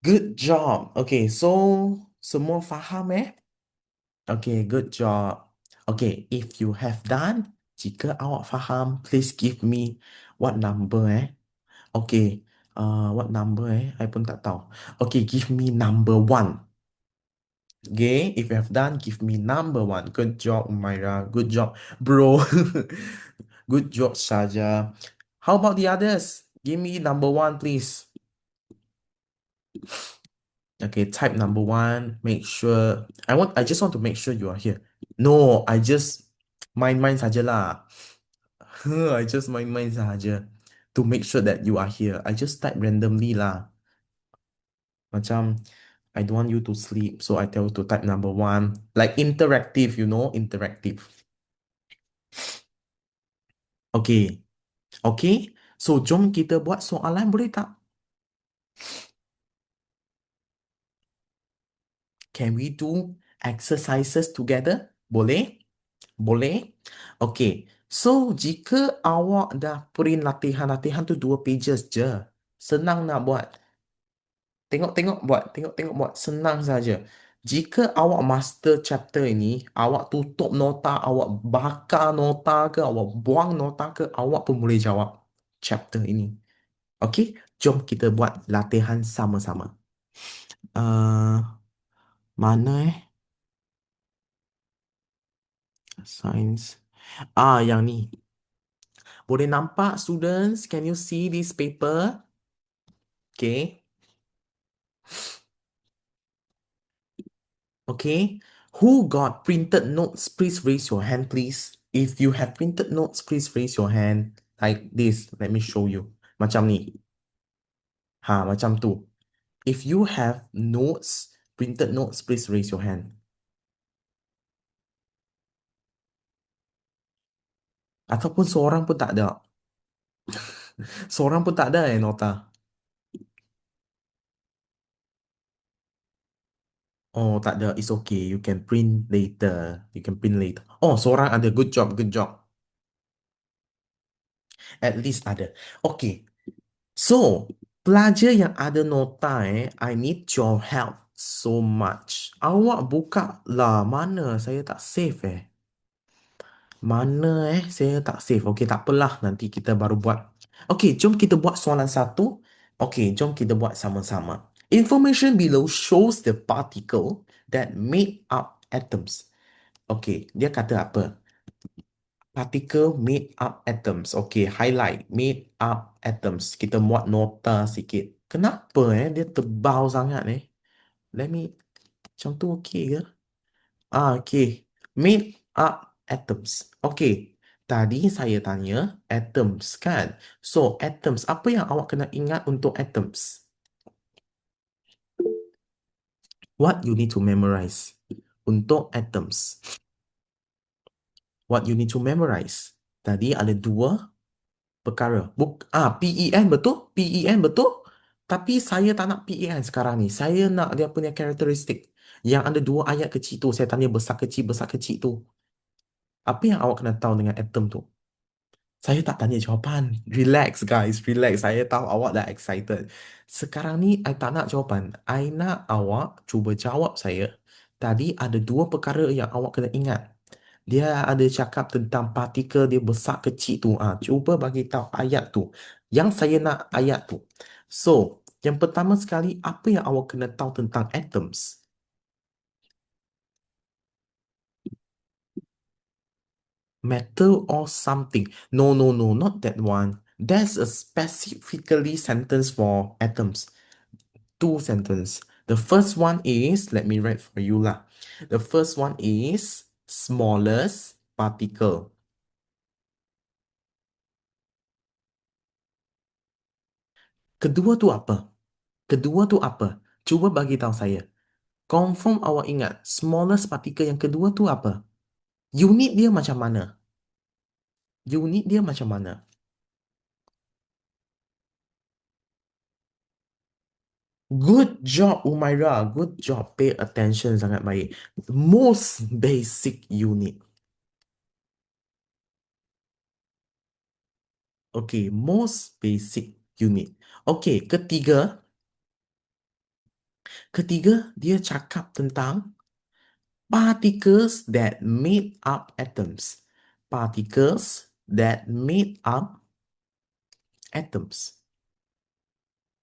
Good job. Okay, so semua faham Okay, good job. Okay, if you have done, jika awak faham, please give me what number Okay, what number I pun tak tahu. Okay, give me number 1. Okay, if you have done, give me number 1. Good job, Myra. Good job, bro. Good job, Saja. How about the others? Give me number 1, please. Okay, type number 1. Make sure. I just want to make sure you are here. No, I just main-main sajalah. I just main-main saja to make sure that you are here. I just type randomly lah. Macam I don't want you to sleep, so I tell you to type number 1. Like interactive, interactive. Okay. Okay. So, jom kita buat soalan, boleh tak? Can we do exercises together? Boleh? Boleh? Okay. So, jika awak dah print latihan-latihan tu 2 pages je, senang nak buat. Tengok-tengok buat, tengok-tengok buat, senang saja. Jika awak master chapter ini, awak tutup nota, awak bakar nota ke, awak buang nota ke, awak pun boleh jawab chapter ini. Okey, jom kita buat latihan sama-sama. Mana Science. Yang ni. Boleh nampak students? Can you see this paper? Okay. Okay. Who got printed notes? Please raise your hand, please. If you have printed notes, please raise your hand. Like this. Let me show you. Macam ni. Macam tu. If you have notes, printed notes, please raise your hand. Ataupun seorang pun tak ada. Seorang pun tak ada nota. Oh, tak ada. It's okay. You can print later. You can print later. Oh, seorang ada. Good job, good job. At least ada. Okay. So, pelajar yang ada nota I need your help so much. Awak buka lah. Mana? Saya tak save Mana saya tak save. Okay, tak apalah. Nanti kita baru buat. Okay, jom kita buat soalan satu. Okay, jom kita buat sama-sama. Information below shows the particle that made up atoms. Okay, dia kata apa? Particle made up atoms. Okay, highlight made up atoms. Kita buat nota sikit. Kenapa dia tebal sangat Let me, macam tu okay ke? Okay. Made up atoms. Okay. Tadi saya tanya atoms kan? So, atoms. Apa yang awak kena ingat untuk atoms? What you need to memorize untuk atoms? What you need to memorize? Tadi ada 2 perkara. PEN betul? PEN betul? Tapi saya tak nak PEN sekarang ni. Saya nak dia punya karakteristik. Yang ada 2 ayat kecil tu. Saya tanya besar kecil tu. Apa yang awak kena tahu dengan atom tu? Saya tak tanya jawapan. Relax guys, relax. Saya tahu awak dah excited. Sekarang ni, I tak nak jawapan. I nak awak cuba jawab saya. Tadi ada 2 perkara yang awak kena ingat. Dia ada cakap tentang partikel dia besar kecil tu. Cuba bagi tahu ayat tu. Yang saya nak ayat tu. So, yang pertama sekali, apa yang awak kena tahu tentang atoms? Metal or something. No, no, no, not that one. There's a specifically sentence for atoms. 2 sentence. The first one is, let me write for you lah. The first one is smallest particle. Kedua tu apa? Kedua tu apa? Cuba bagi tahu saya. Confirm awak ingat smallest particle yang kedua tu apa? Unit dia macam mana? Unit dia macam mana? Good job, Umaira. Good job. Pay attention sangat baik. Most basic unit. Okay, most basic unit. Okay, ketiga dia cakap tentang particles that made up atoms. Particles that made up atoms.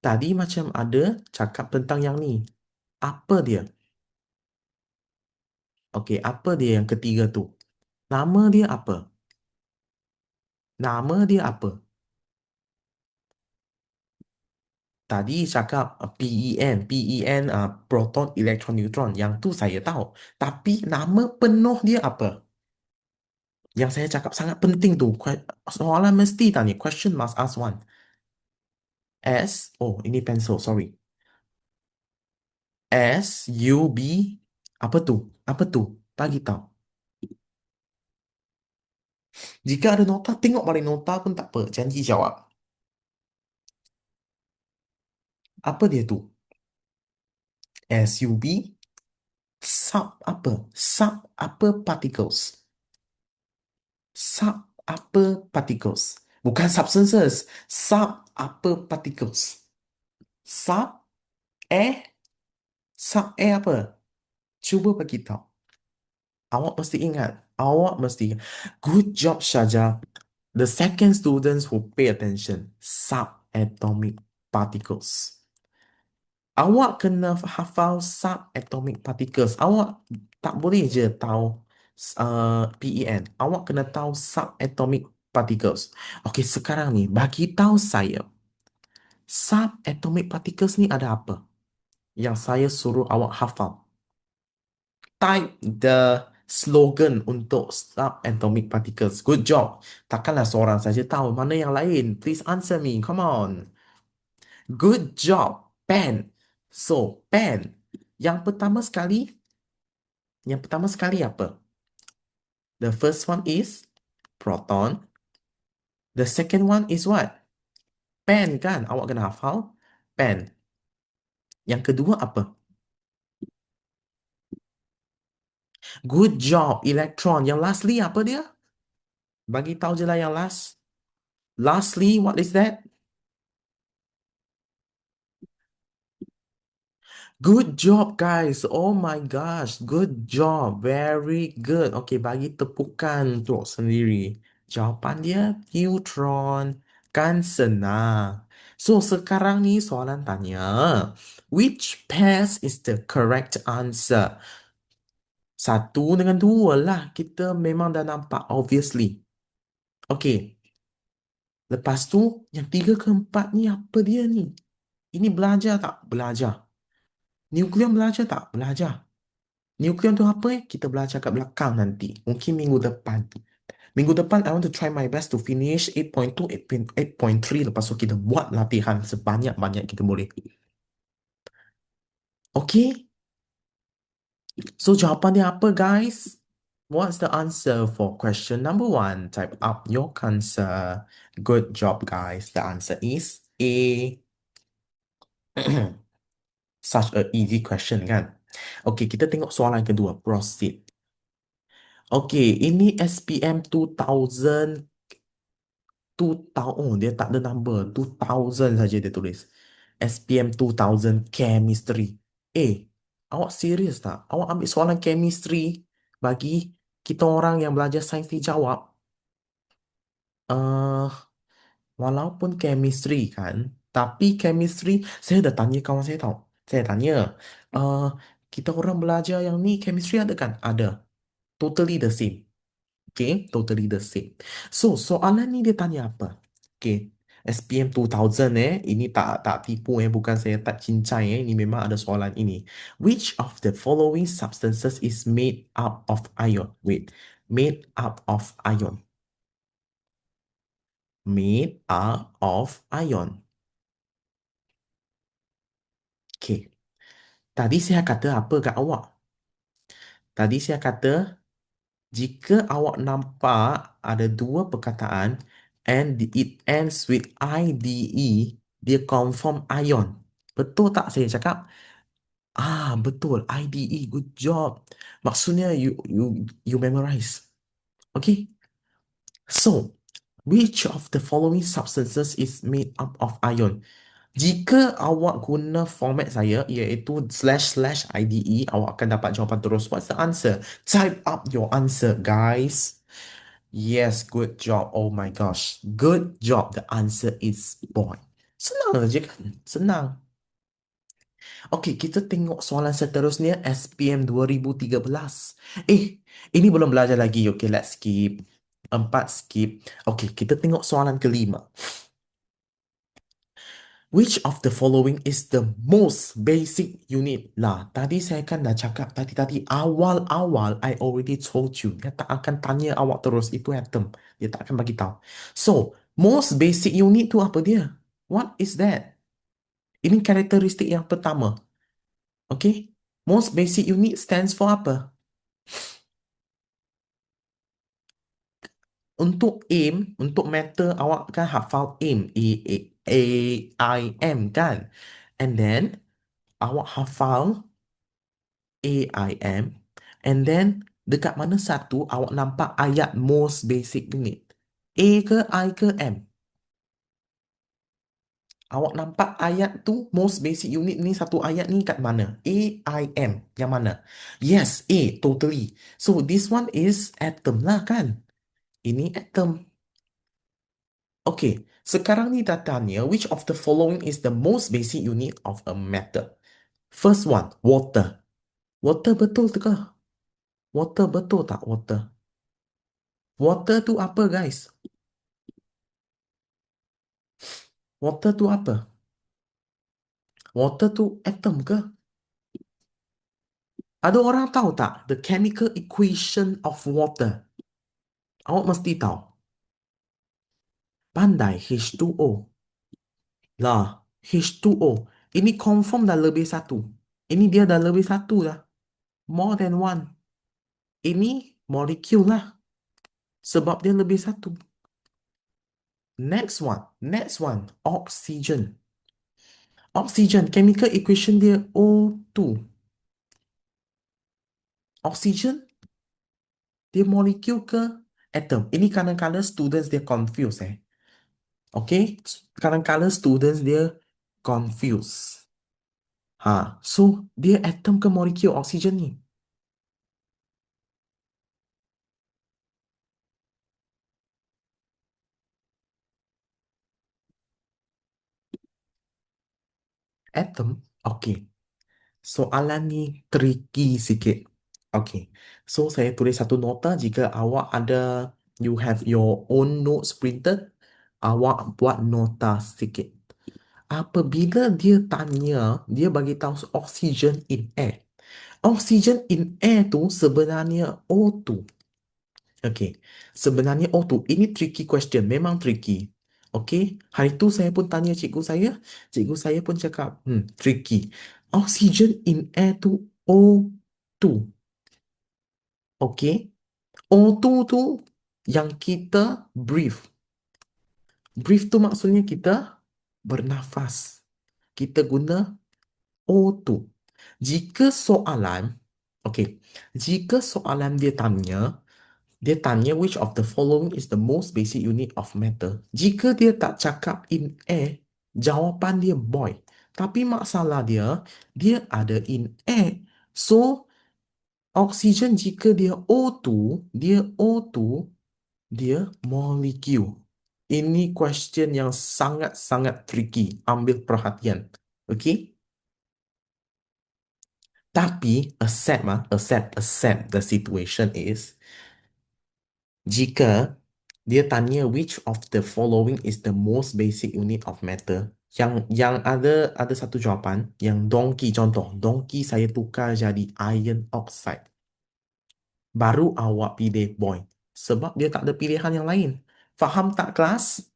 Tadi macam ada cakap tentang yang ni. Apa dia? Okay, apa dia yang ketiga tu? Nama dia apa? Nama dia apa? Tadi cakap PEN, proton, elektron, neutron. Yang tu saya tahu. Tapi nama penuh dia apa? Yang saya cakap sangat penting tu. Soalan mesti tanya. Question must ask one. Ini pencil, sorry. SUB. Apa tu? Apa tu? Bagi tahu. Jika ada nota, tengok balik nota pun tak apa. Janji jawab. Apa dia tu? SUB. Sub apa? Sub apa particles? Sub apa particles? Bukan substances. Sub apa particles? Sub air? Sub air apa? Cuba bagi tahu. Awak mesti ingat. Awak mesti ingat. Good job, Shaja. The second students who pay attention. Subatomic particles. Awak kena hafal subatomic particles. Awak tak boleh je tahu PEN. Awak kena tahu subatomic particles. Okey, sekarang ni bagi tahu saya subatomic particles ni ada apa yang saya suruh awak hafal. Type the slogan untuk subatomic particles. Good job. Takkanlah seorang saja tahu, mana yang lain? Please answer me. Come on. Good job. Pen. So, pen. Yang pertama sekali apa? The first one is proton. The second one is what? Pen kan? Awak kena hafal. Pen. Yang kedua apa? Good job. Electron. Yang lastly apa dia? Bagi tahu je lah yang last. Lastly, what is that? Good job, guys. Oh my gosh. Good job. Very good. Okay, bagi tepukan untuk sendiri. Jawapan dia neutron. Kan senang. So, sekarang ni soalan tanya. Which pairs is the correct answer? Satu dengan dua lah. Kita memang dah nampak, obviously. Okay. Lepas tu, yang tiga keempat ni apa dia ni? Ini belajar tak? Belajar. Nukleon belajar tak? Belajar. Nukleon tu apa? Kita belajar kat belakang nanti. Mungkin minggu depan. Minggu depan, I want to try my best to finish 8.2, 8.3. Lepas tu kita buat latihan sebanyak-banyak kita boleh. Okay? So, jawapan dia apa, guys? What's the answer for question number one? Type up your answer. Good job, guys. The answer is A. Such a easy question, kan? Okay, kita tengok soalan kedua. Proceed. Okay, ini SPM 2000. Oh, dia tak ada number. 2000 saja dia tulis. SPM 2000 Chemistry. Eh, awak serius tak? Awak ambil soalan chemistry bagi kita orang yang belajar sains ni jawab. Uh, Walaupun chemistry kan, tapi chemistry, saya dah tanya kawan saya tahu. Saya tanya, uh, kita orang belajar yang ni chemistry ada kan? Ada. Totally the same. Okay, totally the same. So, soalan ni dia tanya apa? Okay, SPM 2000 ini tak tipu bukan saya tak cincai ini memang ada soalan ini. Which of the following substances is made up of ion? Wait, made up of ion. Made up of ion. Okay, tadi saya kata apa kat awak? Tadi saya kata jika awak nampak ada dua perkataan and it ends with IDE, dia confirm ion. Betul tak saya cakap? Betul. IDE. Good job. Maksudnya you memorize. Okay? So, which of the following substances is made up of ion? Jika awak guna format saya iaitu / IDE, awak akan dapat jawapan terus. What's the answer? Type up your answer, guys. Yes, good job. Oh my gosh. Good job. The answer is boy. Senang aja kan? Senang. Okey, kita tengok soalan seterusnya SPM 2013. Ini belum belajar lagi. Okey, let's skip. 4 skip. Okey, kita tengok soalan kelima. Which of the following is the most basic unit? Lah, tadi saya kan dah cakap tadi awal-awal I already told you. Dia tak akan tanya awak terus itu atom. Dia tak akan bagi tahu. So, most basic unit tu apa dia? What is that? Ini karakteristik yang pertama. Okay? Most basic unit stands for apa? Untuk aim, untuk meter awak kan hafal aim. A I M kan? And then awak hafal AIM. And then dekat mana satu awak nampak ayat most basic unit? A ke I ke M? Awak nampak ayat tu most basic unit ni satu ayat ni kat mana? A, I, M. Yang mana? Yes, A, totally. So this one is atom lah kan? Ini atom. Okay, sekarang ni dah tanya which of the following is the most basic unit of a metal? First one, water. Water betul ke? Water betul tak water? Water tu apa guys? Water tu apa? Water tu atom ke? Ada orang tahu tak the chemical equation of water? Awak mesti tahu. Pandai H2O. Lah, H2O. Ini confirm dah lebih satu. Ini dia dah lebih satu dah. More than one. Ini molekul lah. Sebab dia lebih satu. Next one. Next one. Oxygen. Oxygen. Chemical equation dia O2. Oxygen. Dia molekul ke atom? Ini kadang-kadang students dia confuse Okay? Kadang-kadang students dia confuse. So dia atom ke molekul oksigen ni? Atom? Okay. Soalan ni tricky sikit. Okay. So saya tulis satu nota jika awak ada you have your own notes printed, awak buat nota sikit. Apabila dia tanya, dia bagi tahu oxygen in air. Oxygen in air tu sebenarnya O2. Okay, sebenarnya O2 ini tricky question, memang tricky. Okay, hari tu saya pun tanya cikgu saya pun cakap, tricky. Oxygen in air tu O2. Okay, O2 tu yang kita breathe. Breathe tu maksudnya kita bernafas. Kita guna O2. Jika soalan, okay, jika soalan dia tanya which of the following is the most basic unit of matter. Jika dia tak cakap in air, jawapan dia boy. Tapi masalah dia ada in air. So, oksigen jika dia O2, dia molekul. Ini question yang sangat-sangat tricky. Ambil perhatian. Okay? Tapi, accept the situation is, jika dia tanya which of the following is the most basic unit of matter, yang ada satu jawapan, yang donkey, contoh, donkey saya tukar jadi iron oxide. Baru awak pilih boy. Sebab dia tak ada pilihan yang lain. Faham tak kelas?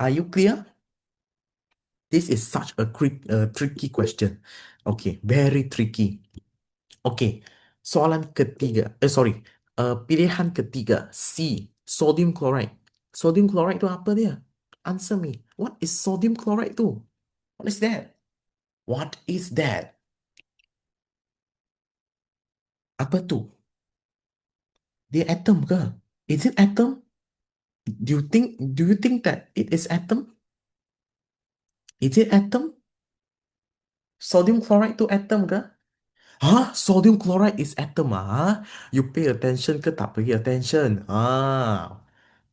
Are you clear? This is such a tricky question. Okay, very tricky. Okay, soalan ketiga. Sorry. Pilihan ketiga. C. Sodium chloride. Sodium chloride tu apa dia? Answer me. What is sodium chloride tu? What is that? What is that? Apa tu? Dia atom ke? Is it atom? Do you think that it is atom? Is it atom? Sodium chloride tu atom ke? Sodium chloride is atom You pay attention ke tak pay attention?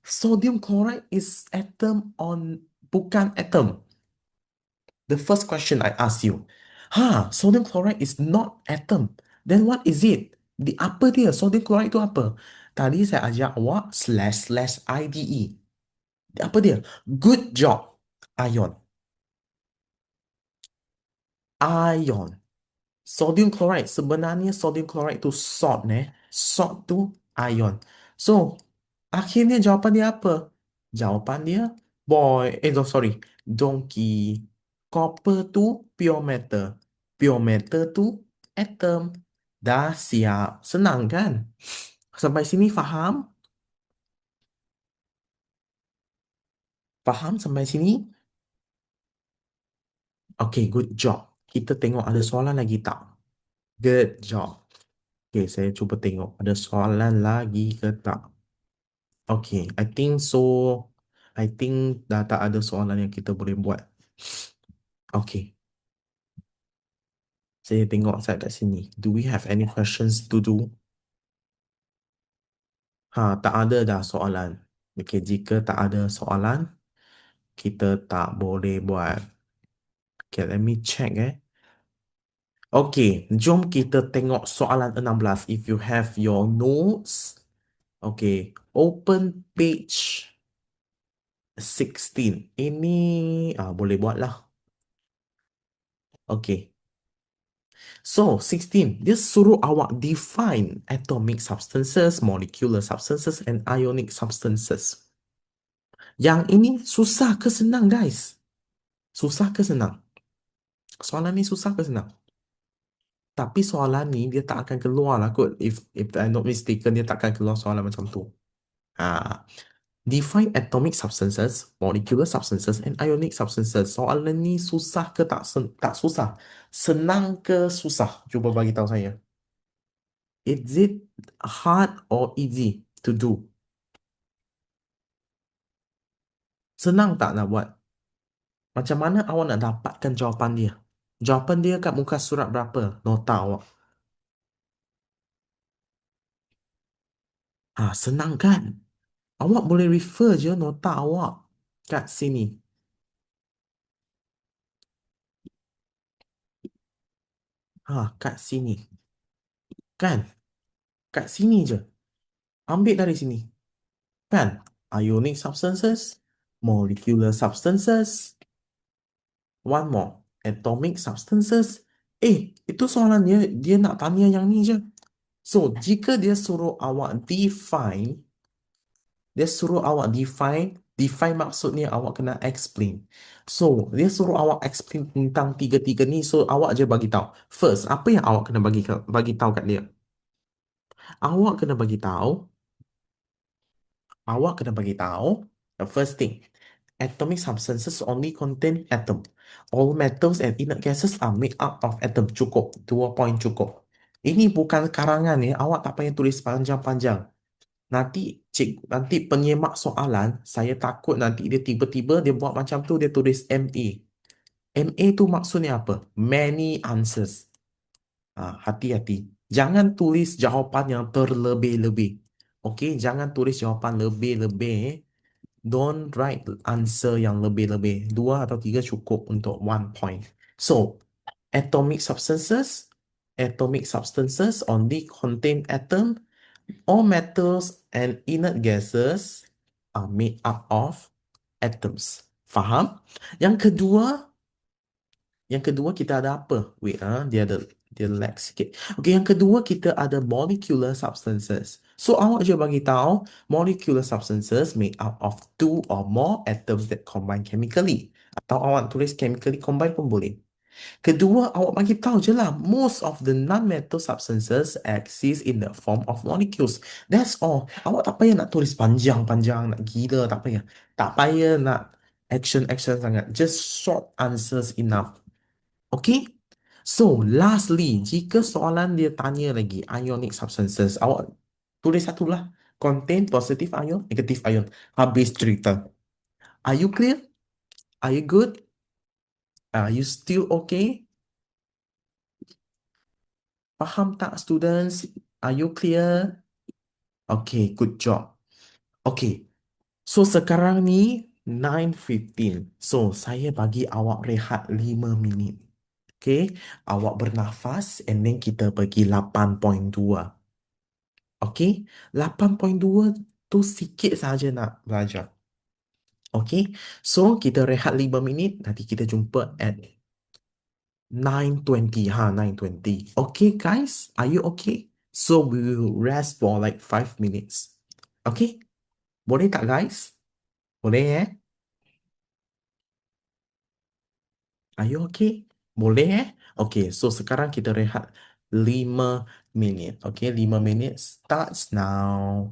Sodium chloride is atom bukan atom. The first question I ask you. Sodium chloride is not atom. Then what is it? Apa dia? Sodium chloride itu apa? Tadi saya ajak awak slash IDE. Apa dia? Good job. Ion. Ion. Sodium chloride. Sebenarnya sodium chloride itu salt, Salt tu ion. So, akhirnya jawapan dia apa? Jawapan dia sorry. Donkey. Copper tu pure matter. Pure matter tu atom. Dah siap. Senang kan? Sampai sini faham? Faham sampai sini? Okay, good job. Kita tengok ada soalan lagi tak? Good job. Okay, saya cuba tengok ada soalan lagi ke tak. Okay, I think so. I think dah tak ada soalan yang kita boleh buat. Okay, saya tengok saya kat sini. Do we have any questions to do? Tak ada dah soalan. Okay, jika tak ada soalan, kita tak boleh buat. Okay, let me check Okay, jom kita tengok soalan 16. If you have your notes, okay, open page 16. Ini boleh buat lah. Okay. So, 16. Dia suruh awak define atomic substances, molecular substances, and ionic substances. Yang ini susah ke senang, guys? Susah ke senang? Soalan ni susah ke senang? Tapi soalan ni dia tak akan keluar lah kot. If I'm not mistaken, dia tak akan keluar soalan macam tu. Ha. Define atomic substances, molecular substances, and ionic substances. Soalan ni susah ke tak susah? Senang ke susah? Cuba bagi tahu saya. Is it hard or easy to do? Senang tak nak buat? Macam mana awak nak dapatkan jawapan dia? Jawapan dia kat muka surat berapa? Nota awak. Senang kan? Awak boleh refer je nota awak kat sini. Kat sini. Kan? Kat sini je. Ambil dari sini. Kan? Ionic substances, molecular substances, one more, atomic substances. Itu soalan dia nak tanya yang ni je. So, jika dia suruh awak define, define maksudnya awak kena explain. So, dia suruh awak explain tentang tiga-tiga ni, so awak je bagi tahu. First, apa yang awak kena bagi tahu kat dia? Awak kena bagi tahu, the first thing, atomic substances only contain atom. All metals and inert gases are made up of atom. Cukup. 2 point cukup. Ini bukan karangan ya. Awak tak payah tulis panjang-panjang. Nanti penyemak soalan, saya takut nanti dia tiba-tiba dia buat macam tu, dia tulis MA. MA tu maksudnya apa? Many answers. Hati-hati. Jangan tulis jawapan yang terlebih-lebih. Okey, jangan tulis jawapan lebih-lebih. Don't write answer yang lebih-lebih. 2 atau 3 cukup untuk 1 point. So, atomic substances only contain atom. All metals and inert gases are made up of atoms. Faham? Yang kedua, kita ada apa? Wait, dia lag sikit. Okay, yang kedua kita ada molecular substances. So awak je bagi tahu molecular substances made up of two or more atoms that combine chemically. Atau awak tulis chemically combine pun boleh. Kedua, awak bagi tahu je lah, most of the non-metal substances exist in the form of molecules. That's all. Awak tak payah nak tulis panjang-panjang, nak gila, tak payah. Tak payah nak action-action sangat. Just short answers enough. Okay? So, lastly, jika soalan dia tanya lagi, ionic substances, awak tulis satu lah. Contain positive ion, negative ion. Habis cerita. Are you clear? Are you good? Are you still okay? Faham tak, students? Are you clear? Okay, good job. Okay, so sekarang ni 9:15. So, saya bagi awak rehat 5 minit. Okay, awak bernafas and then kita pergi 8.2. Okay, 8.2 tu sikit saja nak belajar. Okay, so kita rehat 5 minit. Nanti kita jumpa at 9:20. 9:20. Okay, guys, are you okay? So we will rest for like 5 minutes. Okay? Boleh tak, guys? Boleh Are you okay? Boleh Okay, so sekarang kita rehat 5 minit. Okay, 5 minit starts now.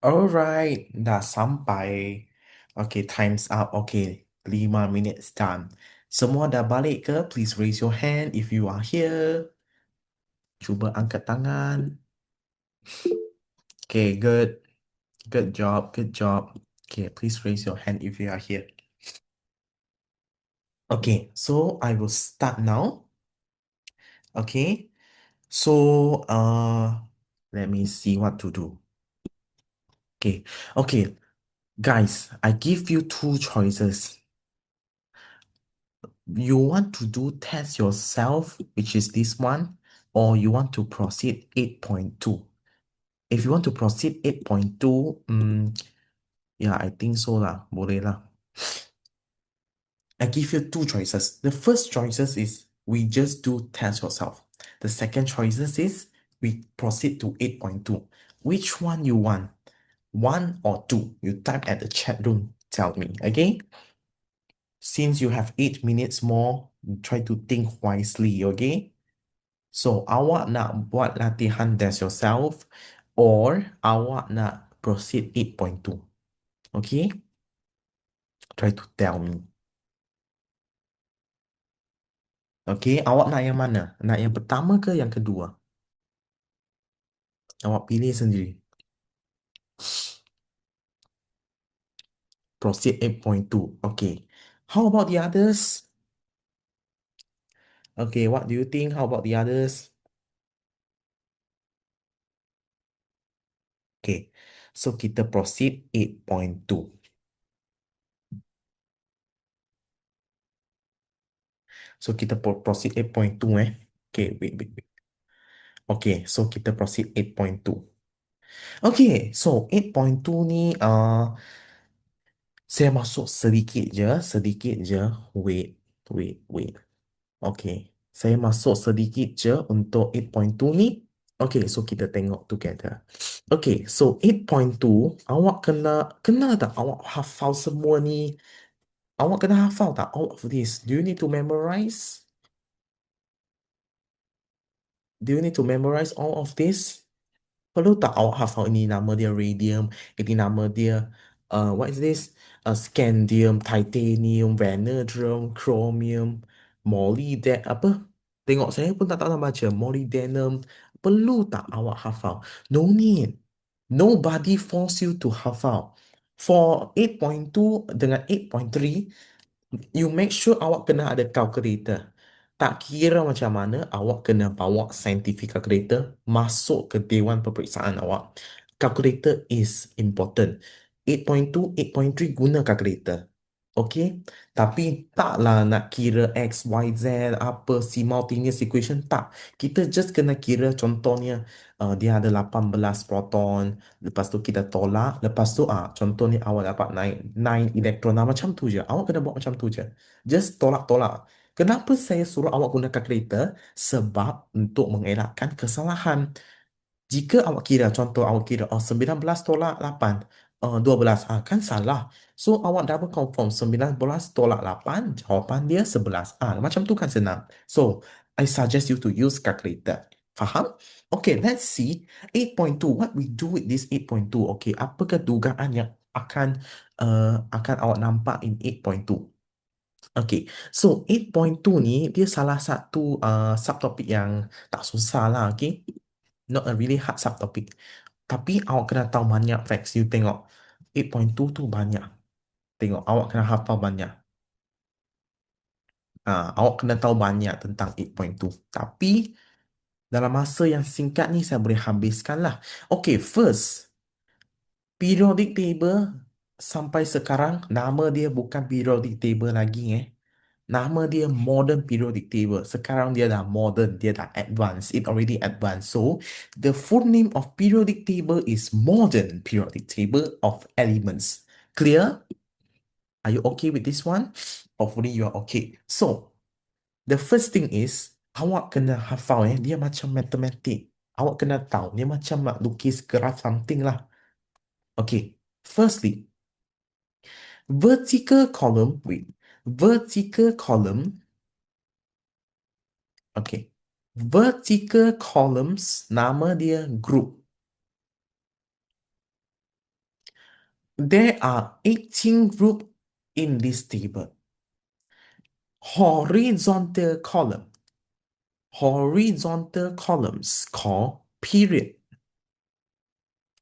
Alright, dah sampai. Okay, time's up. Okay, 5 minutes done. Semua dah balik ke? Please raise your hand if you are here. Cuba angkat tangan. Okay, good. Good job. Good job. Okay, please raise your hand if you are here. Okay, so I will start now. Okay, so let me see what to do. Okay, okay, guys, I give you two choices. You want to do test yourself, which is this one, or you want to proceed 8.2. If you want to proceed 8.2, yeah, I think so lah, boleh lah. I give you two choices. The first choices is we just do test yourself. The second choices is we proceed to 8.2. Which one you want? One or two? You type at the chat room. Tell me, okay? Since you have 8 minutes more, try to think wisely, okay? So, awak nak buat latihan test yourself or awak nak proceed 8.2? Okay? Try to tell me. Okay, awak nak yang mana? Nak yang pertama ke yang kedua? Awak pilih sendiri. Proceed 8.2. Okay. How about the others? Okay, what do you think? How about the others? Okay. So kita proceed 8.2. So kita proceed 8.2 eh. Okay, wait, wait, wait. Okay, so kita proceed 8.2. Okay, so 8.2 ni saya masuk sedikit je. Wait, wait, wait. Okay, saya masuk sedikit je untuk 8.2 ni. Okay, so kita tengok together. Okay, so 8.2, awak kena tak awak hafal semua ni? Awak kena hafal tak all of this? Do you need to memorize? Do you need to memorize all of this? Perlu tak awak hafal ini nama dia radium, ini nama dia what is this? Scandium, titanium, vanadium, chromium, apa? Tengok saya pun tak tahu nak baca. Molybdenum. Perlu tak awak hafal? No need. Nobody force you to hafal. For 8.2 dengan 8.3, you make sure awak kena ada calculator. Tak kira macam mana, awak kena bawa scientific calculator masuk ke dewan peperiksaan awak. Calculator is important. 8.2, 8.3 guna calculator. Okay? Tapi taklah nak kira X, Y, Z, apa, simultaneous equation, tak. Kita just kena kira contohnya dia ada 18 proton, lepas tu kita tolak, lepas tu contohnya awak dapat naik 9 elektron, macam tu je. Awak kena buat macam tu je. Just tolak-tolak. Kenapa saya suruh awak guna calculator? Sebab untuk mengelakkan kesalahan. Jika awak kira, contoh awak kira 19 tolak 8, 12, kan salah. So awak double confirm 19 tolak 8, jawapan dia 11. Macam tu kan senang. So I suggest you to use calculator. Faham? Okay, let's see 8.2. What we do with this 8.2? Okay, apakah dugaan yang akan awak nampak in 8.2? Okay, so 8.2 ni dia salah satu subtopik yang tak susah lah, okay? Not a really hard subtopic. Tapi awak kena tahu banyak facts. You tengok 8.2 tu banyak. Tengok, awak kena hafal banyak. Awak kena tahu banyak tentang 8.2. Tapi dalam masa yang singkat ni saya boleh habiskan lah. Okay, first, periodic table sampai sekarang nama dia bukan periodic table lagi Nama dia modern periodic table. Sekarang dia dah modern, dia dah advanced. It already advanced. So, the full name of periodic table is modern periodic table of elements. Clear? Are you okay with this one? Hopefully you are okay. So, the first thing is, awak kena hafal dia macam matematik. Awak kena tahu, dia macam nak lukis graph something lah. Okay, firstly, vertical column, okay, vertical columns, nama dia group. There are 18 groups in this table. Horizontal column. Horizontal columns called period.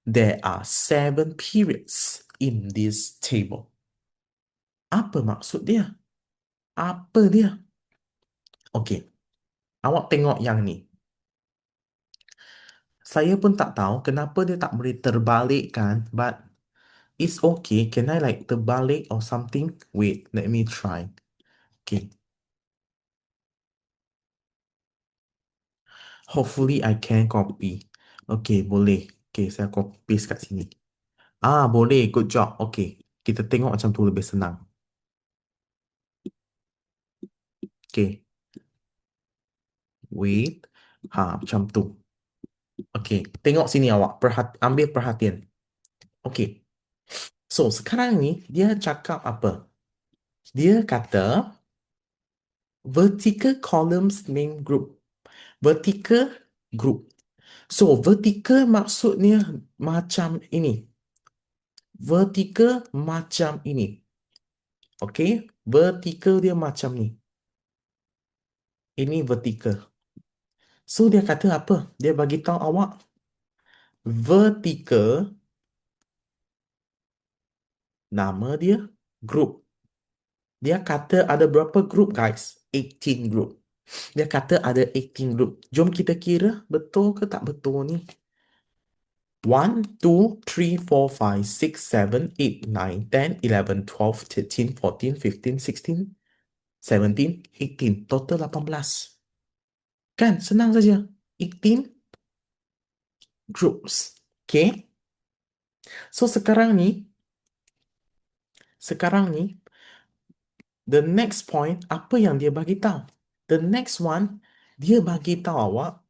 There are 7 periods in this table. Apa maksud dia? Apa dia? Okey, awak tengok yang ni. Saya pun tak tahu kenapa dia tak boleh terbalikkan, but it's okay. Can I like terbalik or something? Wait, let me try. Okay. Hopefully I can copy. Okay, boleh. Okay, saya copy paste kat sini. Ah, boleh. Good job. Okay. Kita tengok macam tu lebih senang. Okay. Wait. Ha, macam tu. Okay. Tengok sini awak. Ambil perhatian. Okay. So, sekarang ni dia cakap apa? Dia kata vertical columns name group. Vertical group. So, vertical maksudnya macam ini. Vertical macam ini. Okay? Vertical dia macam ni. Ini vertical. So, dia kata apa? Dia bagi tahu awak vertical, nama dia group. Dia kata ada berapa group guys? 18 group. Dia kata ada 18 group. Jom kita kira betul ke tak betul ni. 1, 2, 3, 4, 5, 6, 7, 8, 9, 10, 11, 12, 13, 14, 15, 16, 17, 18. Total 18. Kan? Senang saja. 18 groups. Okay? So sekarang ni, the next point, apa yang dia bagi tahu? The next one, dia bagi tahu awak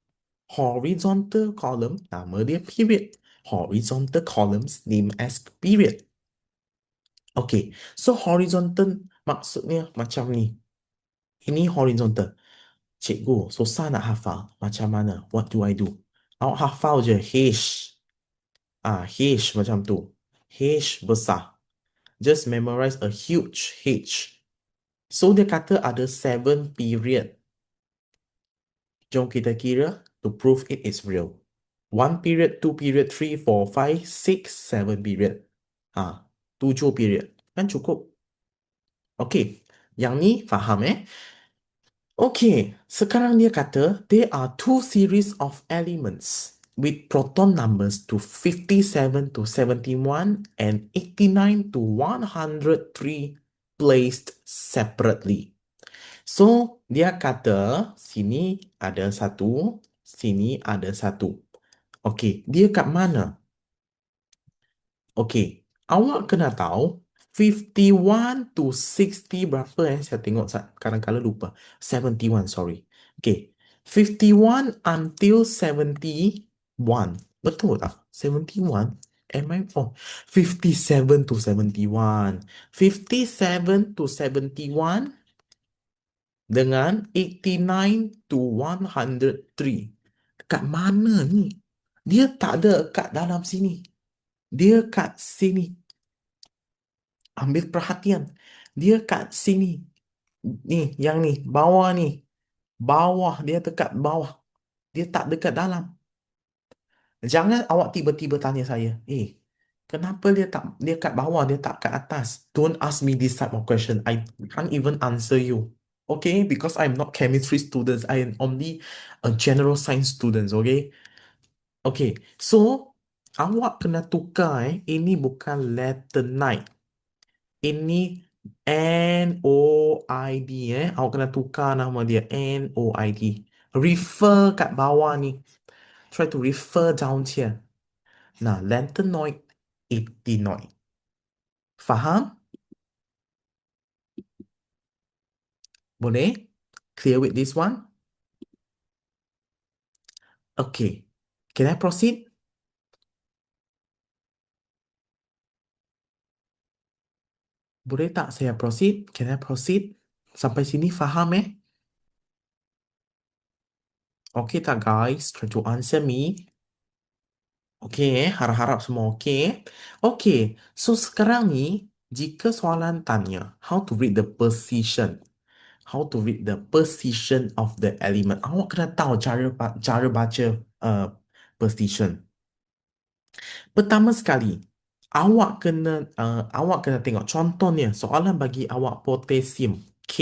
horizontal column, nama dia period. Horizontal columns name as period. Okay, so horizontal maksudnya macam ni. Ini horizontal. Cikgu, susah nak hafal. Macam mana? What do I do? Awak hafal je H. H macam tu. H besar. Just memorize a huge H. So dia kata ada 7 period. Jom kita kira to prove it is real. 1 period, 2 period, 3, 4, 5, 6, 7 period. 7 period. Kan cukup. Okay. Yang ni faham Okay. Sekarang dia kata there are 2 series of elements with proton numbers to 57 to 71 and 89 to 103 placed separately. So, dia kata sini ada satu, sini ada satu. Okey, dia kat mana? Okey, awak kena tahu 51 to 60 berapa Saya tengok kadang-kadang lupa. 71, sorry. Okey, 51 until 71. Betul tak? 71? Am I? Oh, 57 to 71. 57 to 71 dengan 89 to 103. Kat mana ni? Dia tak ada kat dalam sini. Dia kat sini. Ambil perhatian. Dia kat sini. Ni, yang ni, bawah ni. Bawah, dia dekat bawah. Dia tak dekat dalam. Jangan awak tiba-tiba tanya saya, kenapa dia kat bawah, dia tak kat atas? Don't ask me this type of question. I can't even answer you. Okay, because I'm not chemistry students. I am only a general science students. Okay. Okay. So awak kena tukar. Ini bukan letter night. Ini NOID. Awak kena tukar nama dia NOID. Refer kat bawah ni. Try to refer down here. Nah, lanthanoid, actinoid. Faham? Boleh? Clear with this one? Okay. Can I proceed? Boleh tak saya proceed? Can I proceed? Sampai sini faham Okay tak guys? Try to answer me. Okey, harap-harap semua okey. Okey, so sekarang ni, jika soalan tanya, how to read the position? How to read the position of the element? Awak kena tahu cara baca uh, position. Pertama sekali, awak kena tengok contohnya soalan bagi awak potasium K.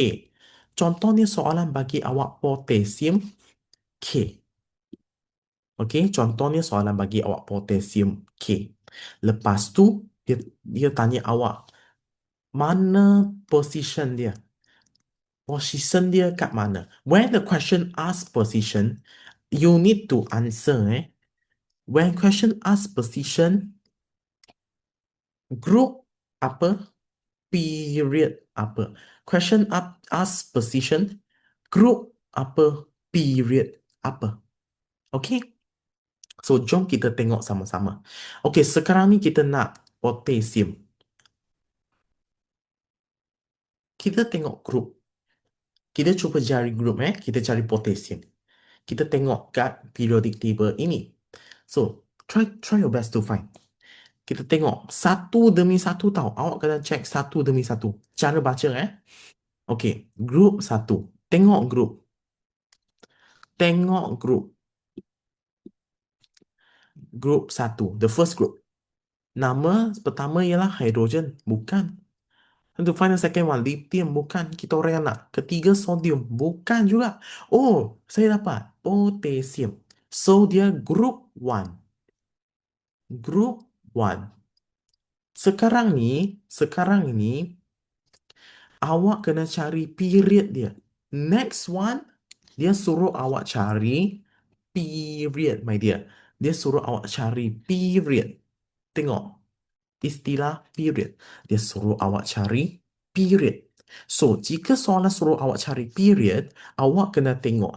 Contohnya soalan bagi awak potasium K. Okey, contohnya soalan bagi awak potasium K. Lepas tu dia tanya awak mana position dia? Position dia kat mana? When the question asks position, you need to answer When question asks position, group apa? Period apa? Question asks position, group apa? Period apa? Okay? So, jom kita tengok sama-sama. Okay, sekarang ni kita nak potassium. Kita tengok group. Kita cuba cari group Kita cari potassium. Kita tengok kat periodic table ini. So, try your best to find. Kita tengok satu demi satu tau. Awak kena check satu demi satu. Cara baca Okay, group satu. Tengok group. Tengok group. Group satu. The first group. Nama pertama ialah hydrogen. Bukan. And to find the second one, lithium. Bukan. Kita orang yang nak. Ketiga, sodium. Bukan juga. Oh, saya dapat. Potassium. So, dia group 1. Group 1. Sekarang ini, awak kena cari period dia. Next one, dia suruh awak cari period, my dear. Dia suruh awak cari period. Tengok, istilah period. Dia suruh awak cari period. So, jika soalan suruh awak cari period, awak kena tengok,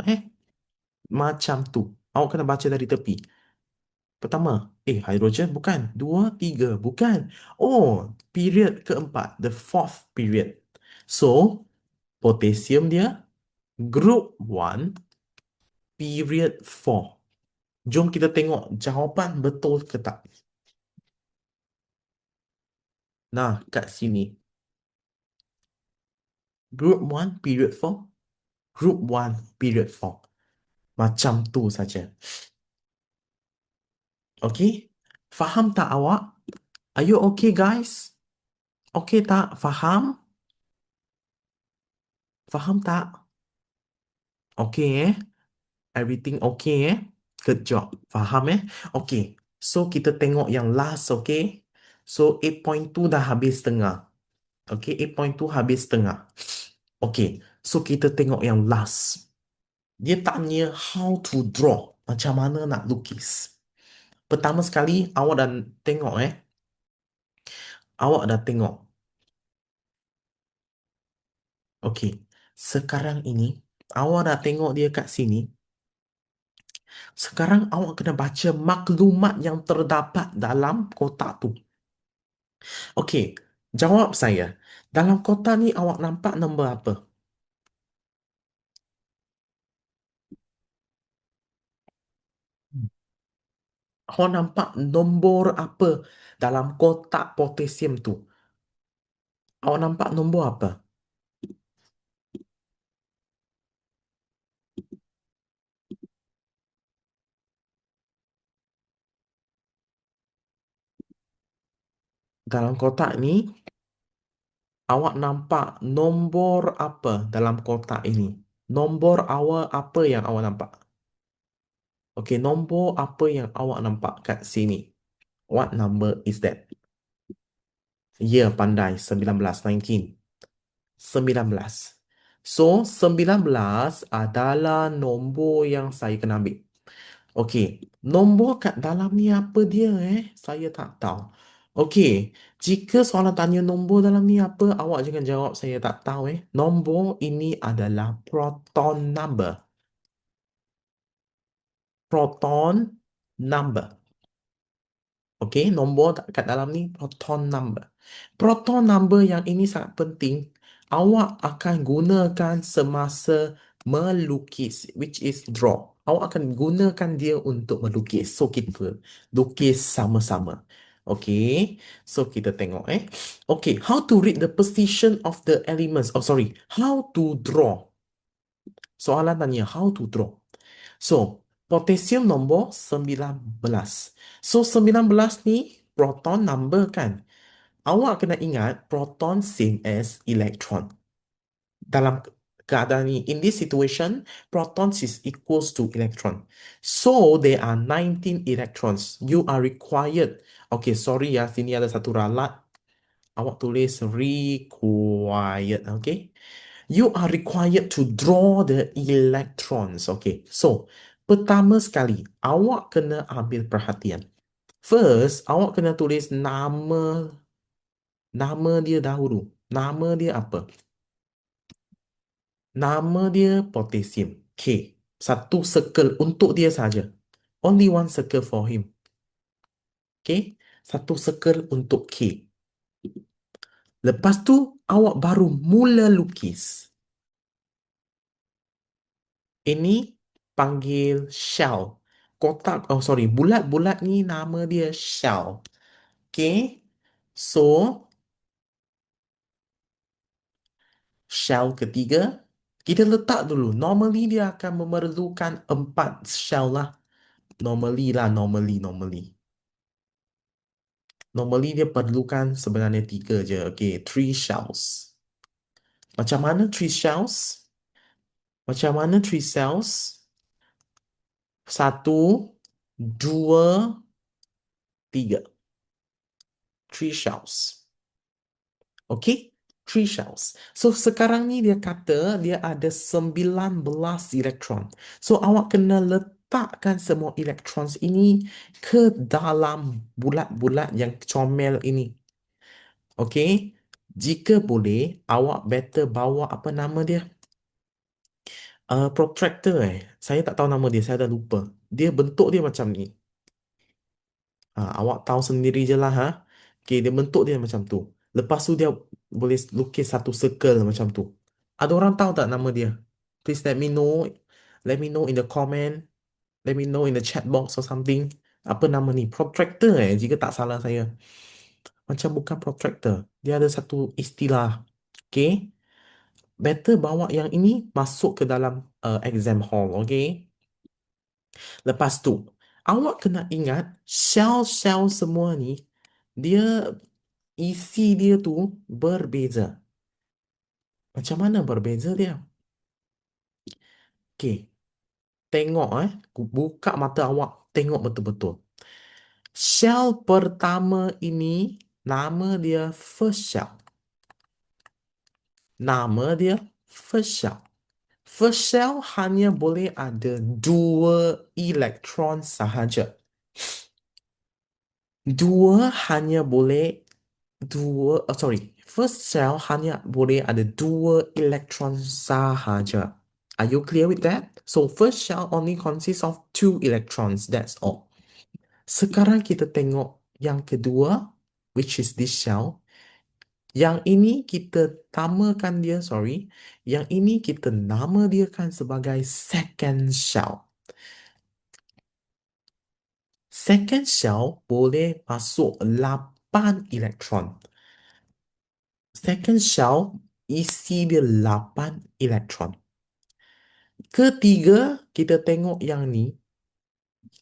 macam tu. Awak kena baca dari tepi. Pertama, hydrogen bukan. Dua, tiga, bukan. Oh, period keempat, the fourth period. So, potassium dia group 1, period 4. Jom kita tengok jawapan betul ke tak. Nah, kat sini. Group 1, period 4. Group 1, period 4. Macam tu saja. Okay? Faham tak awak? Are you okay, guys? Okay tak? Faham? Faham tak? Okay, Everything okay, Good job. Faham, Okay. So, kita tengok yang last, okay? So, 8.2 dah habis setengah. Okay, 8.2 habis setengah. Okay, so kita tengok yang last. Dia tanya how to draw. Macam mana nak lukis. Pertama sekali, awak dah tengok, Awak dah tengok. Okay, sekarang ini, awak dah tengok dia kat sini. Sekarang awak kena baca maklumat yang terdapat dalam kotak tu. Okay, jawab saya. Dalam kotak ni awak nampak nombor apa? Awak nampak nombor apa dalam kotak potasium tu? Awak nampak nombor apa? Dalam kotak ni, awak nampak nombor apa dalam kotak ini? Nombor awal apa yang awak nampak? Okey, nombor apa yang awak nampak kat sini? What number is that? Ya, pandai. 19, 19. 19. So, 19 adalah nombor yang saya kena ambil. Okey, nombor kat dalam ni apa dia Saya tak tahu. Okey, jika soalan tanya nombor dalam ni apa, awak jangan jawab saya tak tahu Nombor ini adalah proton number. Proton number. Okey, nombor kat dalam ni proton number. Proton number yang ini sangat penting. Awak akan gunakan semasa Melukis, which is draw. Awak akan gunakan dia untuk melukis. So, kita lukis sama-sama. Okay, so kita tengok Okay, how to read the position of the elements? Oh, sorry. How to draw? Soalan tanya, how to draw? So, potassium nombor 19. So, 19 ni proton number kan? Awak kena ingat proton same as electron. Dalam keadaan ni, in this situation, protons is equals to electron. So, there are 19 electrons. You are required. Okay, sorry ya, sini ada satu ralat. Awak tulis required, okay? You are required to draw the electrons, okay? So, pertama sekali, awak kena ambil perhatian. First, awak kena tulis nama dia dahulu. Nama dia apa? Nama dia potassium. K. Satu circle untuk dia saja. Only one circle for him. Okay? Satu circle untuk K. Lepas tu, awak baru mula lukis. Ini panggil shell. Kotak, oh sorry, bulat-bulat ni nama dia shell. Okay? So, shell ketiga, kita letak dulu. Normally dia akan memerlukan 4 shell lah. Normally. Normally dia perlukan sebenarnya 3 je. Okay, 3 shells. Macam mana 3 shells? Macam mana 3 cells? 1, 2, 3. 3 shells. Okay? 3 shells. So sekarang ni dia kata dia ada 19 elektron. So awak kena letakkan semua elektrons ini ke dalam bulat-bulat yang comel ini. Okay? Jika boleh, awak better bawa apa nama dia? Protractor Saya tak tahu nama dia, saya dah lupa. Dia bentuk dia macam ni. Awak tahu sendiri je lah Okay, dia bentuk dia macam tu. Lepas tu dia boleh lukis satu circle macam tu. Ada orang tahu tak nama dia? Please let me know. Let me know in the comment. Let me know in the chat box or something. Apa nama ni? Protractor jika tak salah saya. Macam bukan protractor. Dia ada satu istilah. Okay. Better bawa yang ini masuk ke dalam exam hall. Okay. Lepas tu, awak kena ingat shell-shell semua ni dia isi dia tu berbeza. Macam mana berbeza dia? Okey, tengok buka mata awak, tengok betul-betul. Shell pertama ini nama dia first shell. Nama dia first shell. First shell hanya boleh ada 2 elektron sahaja. Hanya boleh first cell hanya boleh ada 2 elektron sahaja. Are you clear with that? So first cell only consists of 2 electrons, that's all. Sekarang kita tengok yang kedua, which is this cell. Yang ini kita namakan dia, yang ini kita nama dia kan sebagai second cell. Second cell boleh masuk 8 elektron. Second shell isi dia 8 elektron. Ketiga, kita tengok yang ni.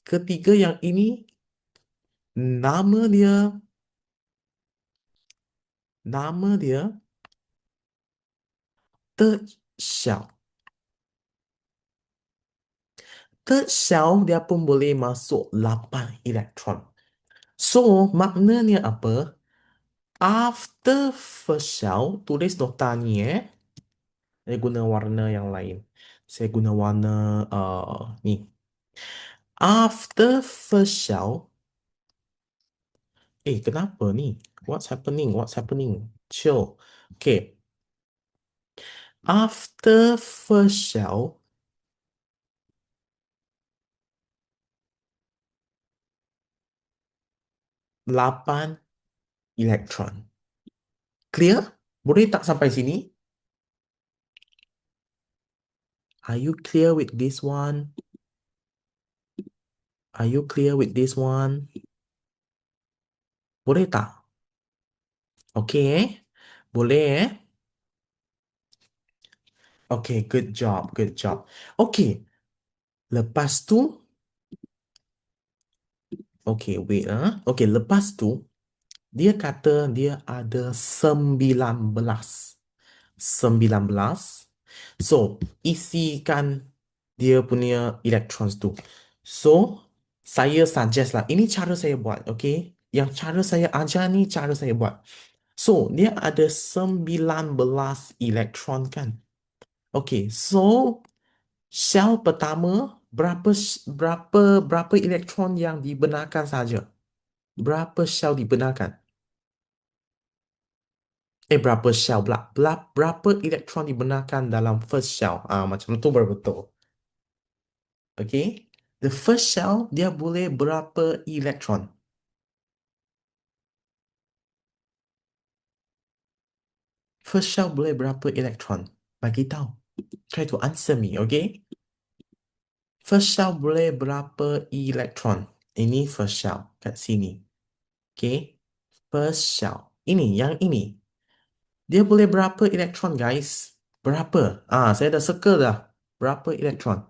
Ketiga yang ini, nama dia third shell. Third shell dia pun boleh masuk 8 elektron. So, maknanya apa? After first shell, tulis nota ni Saya guna warna yang lain. Saya guna warna ni. After first shell, kenapa ni? What's happening? Chill. Okay. After first shell, 8 elektron. Clear? Boleh tak sampai sini? Are you clear with this one? Are you clear with this one? Boleh tak? Okay, eh? Boleh, eh? Okay, good job, good job. Okay, lepas tu, okay, wait ah. Okay, lepas tu, dia kata dia ada 19. 19. So, isikan dia punya electrons tu. So, saya suggest lah, ini cara saya buat, okay? Yang cara saya ajar ni, cara saya buat. So, dia ada 19 elektron kan? Okay, so shell pertama berapa elektron yang dibenarkan saja? Berapa shell dibenarkan? Berapa shell pula? Berapa elektron dibenarkan dalam first shell? Macam tu baru betul. Okay? The first shell dia boleh berapa elektron? First shell boleh berapa elektron? Bagi tahu. Try to answer me, okay? First shell boleh berapa elektron? Ini first shell kat sini. Okay? First shell. Ini, yang ini. Dia boleh berapa elektron, guys? Berapa? Saya dah circle dah. Berapa elektron?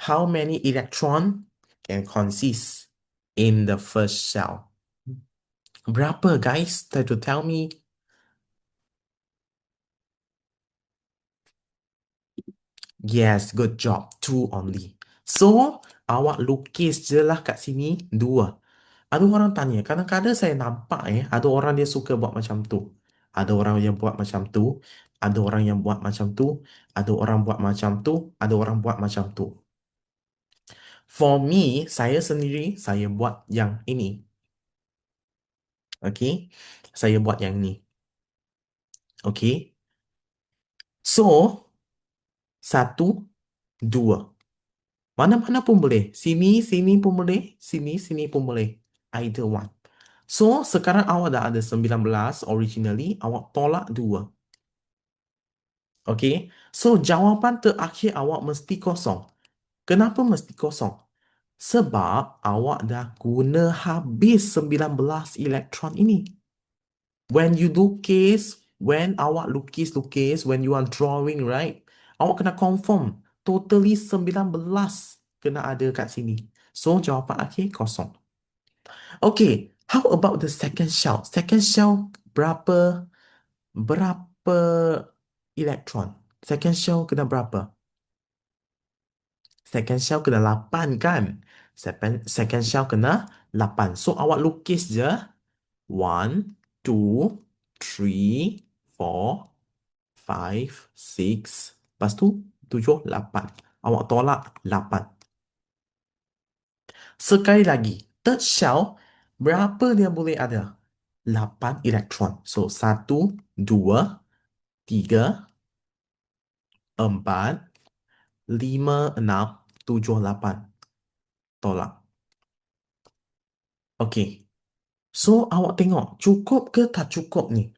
How many electron can consist in the first shell? Berapa, guys? Try to tell me. Yes, good job. Two only. So, awak lukis je lah kat sini dua. Ada orang tanya, kadang-kadang saya nampak ada orang dia suka buat macam tu. Ada orang yang buat macam tu, ada orang yang buat macam tu, ada orang buat macam tu, ada orang buat macam tu. For me, saya sendiri, saya buat yang ini. Okay? Saya buat yang ni. Okay? So, satu, dua. Mana-mana pun boleh. Sini, sini pun boleh. Sini, sini pun boleh. Either one. So, sekarang awak dah ada 19 originally. Awak tolak 2. Okay? So, jawapan terakhir awak mesti kosong. Kenapa mesti kosong? Sebab awak dah guna habis 19 elektron ini. When awak lukis, when you are drawing, right? Awak kena confirm. Totally 19 kena ada kat sini. So, jawapan akhir kosong. Okay, how about the second shell? Second shell berapa elektron? Second shell kena berapa? Second shell kena 8 kan? Second shell kena 8. So, awak lukis je. 1, 2, 3, 4, 5, 6. Lepas tu, 7, 8. Awak tolak 8. Sekali lagi, third shell, berapa dia boleh ada? 8 elektron. So, 1, 2, 3, 4, 5, 6, 7, 8. Tolak. Okay. So, awak tengok, cukup ke tak cukup ni?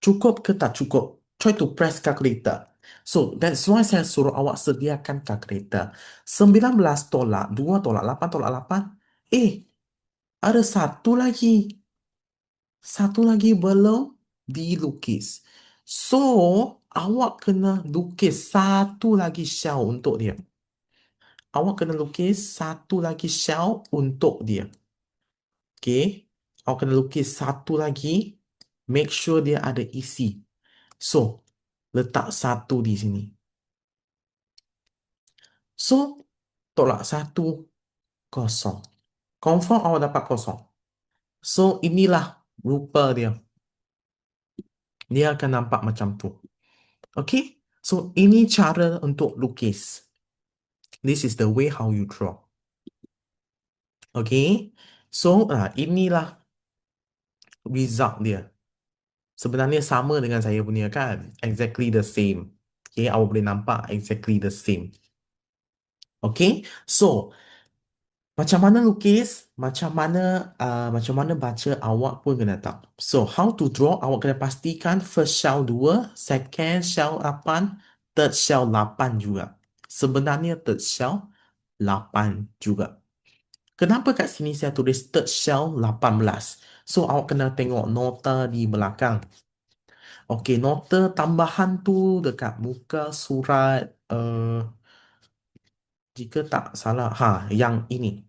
Cukup ke tak cukup? Try to press calculator. So, that's why saya suruh awak sediakan calculator. 19 tolak 2 tolak 8 tolak 8. Ada satu lagi. Satu lagi belum dilukis. So, awak kena lukis satu lagi shell untuk dia. Awak kena lukis satu lagi shell untuk dia. Okay? Awak kena lukis satu lagi. Make sure dia ada isi. So, letak satu di sini. So, tolak satu, kosong. Confirm awak dapat kosong. So, inilah rupa dia. Dia akan nampak macam tu. Okay? So, ini cara untuk lukis. This is the way how you draw. Okay? So, inilah result dia. Sebenarnya sama dengan saya punya kan? Exactly the same. Okay? Awak boleh nampak exactly the same. Okay? So, macam mana lukis, macam mana baca, awak pun kena tahu. So, how to draw, awak kena pastikan first shell 2, second shell 8, third shell 8 juga. Sebenarnya third shell 8 juga. Kenapa kat sini saya tulis third shell 18? So, awak kena tengok nota di belakang. Okey, nota tambahan tu dekat muka surat jika tak salah, yang ini.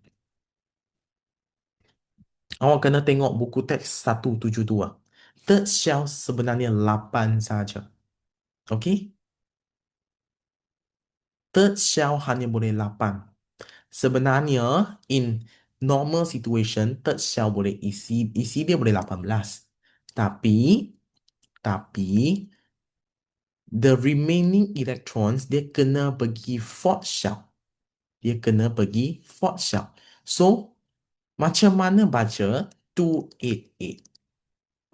Awak kena tengok buku teks 172. Third shell sebenarnya 8 saja. Okey? Third shell hanya boleh 8. Sebenarnya in normal situation third shell boleh isi dia boleh 18. Tapi the remaining electrons dia kena pergi fourth shell. Dia kena pergi fourth shell. So macam mana baca 288?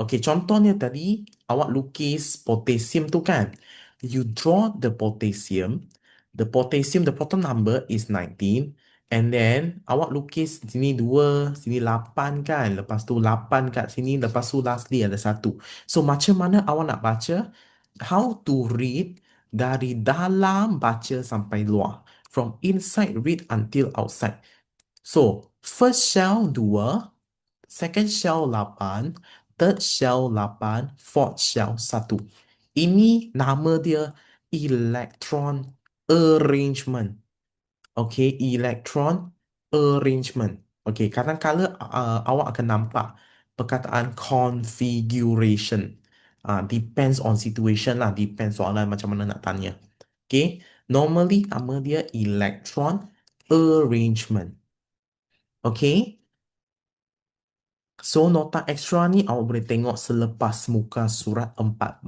Okey, contohnya tadi awak lukis potassium tu kan. You draw the potassium. The proton number is 19. And then awak lukis sini 2, sini 8 kan. Lepas tu 8 kat sini, lepas tu lastly ada 1. So macam mana awak nak baca? How to read dari dalam baca sampai luar. From inside read until outside. So, first shell 2, second shell 8, third shell 8, fourth shell 1. Ini nama dia electron arrangement. Okay, electron arrangement. Okay, kadang-kala awak akan nampak perkataan configuration. Depends on situation lah, depends soalan macam mana nak tanya. Okay, normally nama dia electron arrangement. Okay, so nota extra ni awak boleh tengok selepas muka surat 14.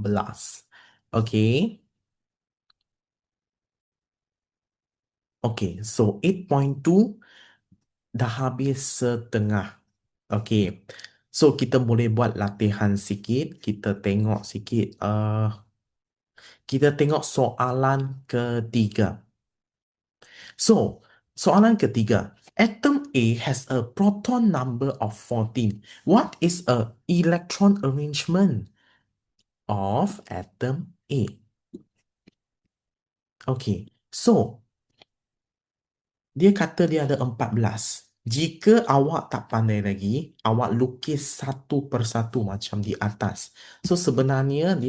Okay. Okay, so 8.2 dah habis setengah. Okay. So kita boleh buat latihan sikit. Kita tengok sikit. Kita tengok soalan ketiga. So, soalan ketiga. Atom A has a proton number of 14. What is a electron arrangement of atom A? Okay, so dia kata dia ada 14. Jika awak tak pandai lagi, awak lukis satu persatu macam di atas. So sebenarnya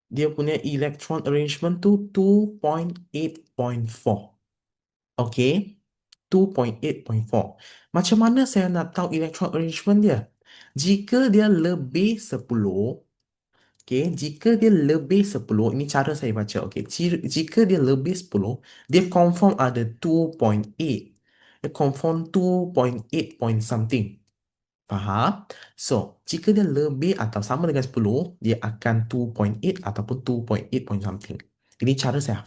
dia punya electron arrangement tu 2.8.4. Okay, 2.8.4. Macam mana saya nak tahu electron arrangement dia? Jika dia lebih 10, okay, jika dia lebih 10, ini cara saya baca, okay. Jika dia lebih 10, dia confirm ada 2.8. Dia confirm 2.8 point something. Faham? So, jika dia lebih atau sama dengan 10, dia akan 2.8 ataupun 2.8 point something. Ini cara saya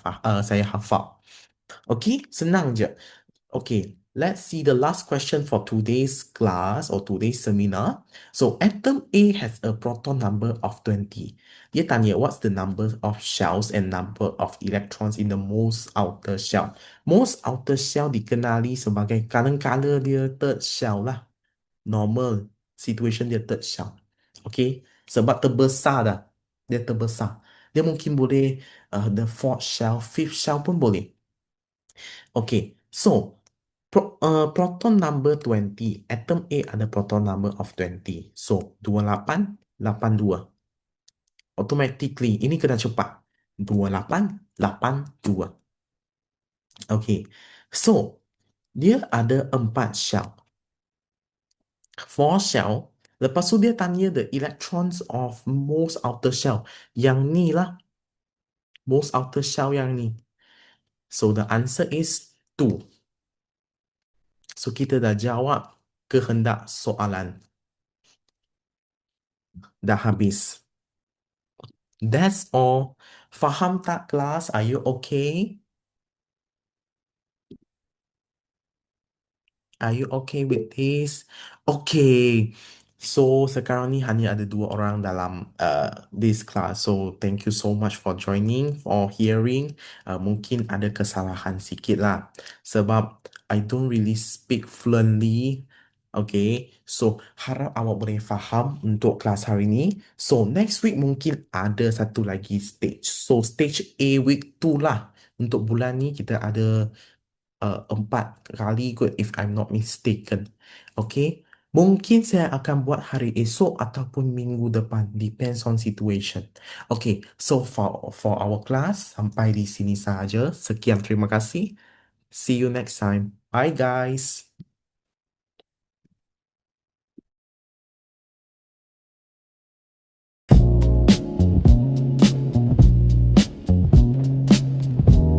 hafal. Okay, senang je. Okay, let's see the last question for today's class or today's seminar. So, atom A has a proton number of 20. Dia tanya, what's the number of shells and number of electrons in the most outer shell? Most outer shell dikenali sebagai kadang-kala dia third shell lah. Normal situation dia third shell. Okay, sebab terbesar dah. Dia terbesar. Dia mungkin boleh the fourth shell, fifth shell pun boleh. Okay, so proton number 20. Atom A ada proton number of 20. So, 28, 82. Automatically, ini kena cepat. 28, 82. Okay. So, dia ada 4 shell. 4 shell. Lepas tu dia tanya the electrons of most outer shell. Yang ni lah. Most outer shell yang ni. So, the answer is 2. So, kita dah jawab kehendak soalan. Dah habis. That's all. Faham tak kelas? Are you okay? Are you okay with this? Okay. So sekarang ni hanya ada 2 orang dalam this class. So thank you so much for joining, for hearing. Mungkin ada kesalahan sikit lah. Sebab I don't really speak fluently. Okay, so harap awak boleh faham untuk kelas hari ini. So next week mungkin ada satu lagi stage. So stage A week 2 lah. Untuk bulan ni kita ada 4 kali kot if I'm not mistaken. Okay, mungkin saya akan buat hari esok ataupun minggu depan. Depends on situation. Okay, so for our class sampai di sini saja. Sekian, terima kasih. See you next time. Bye guys.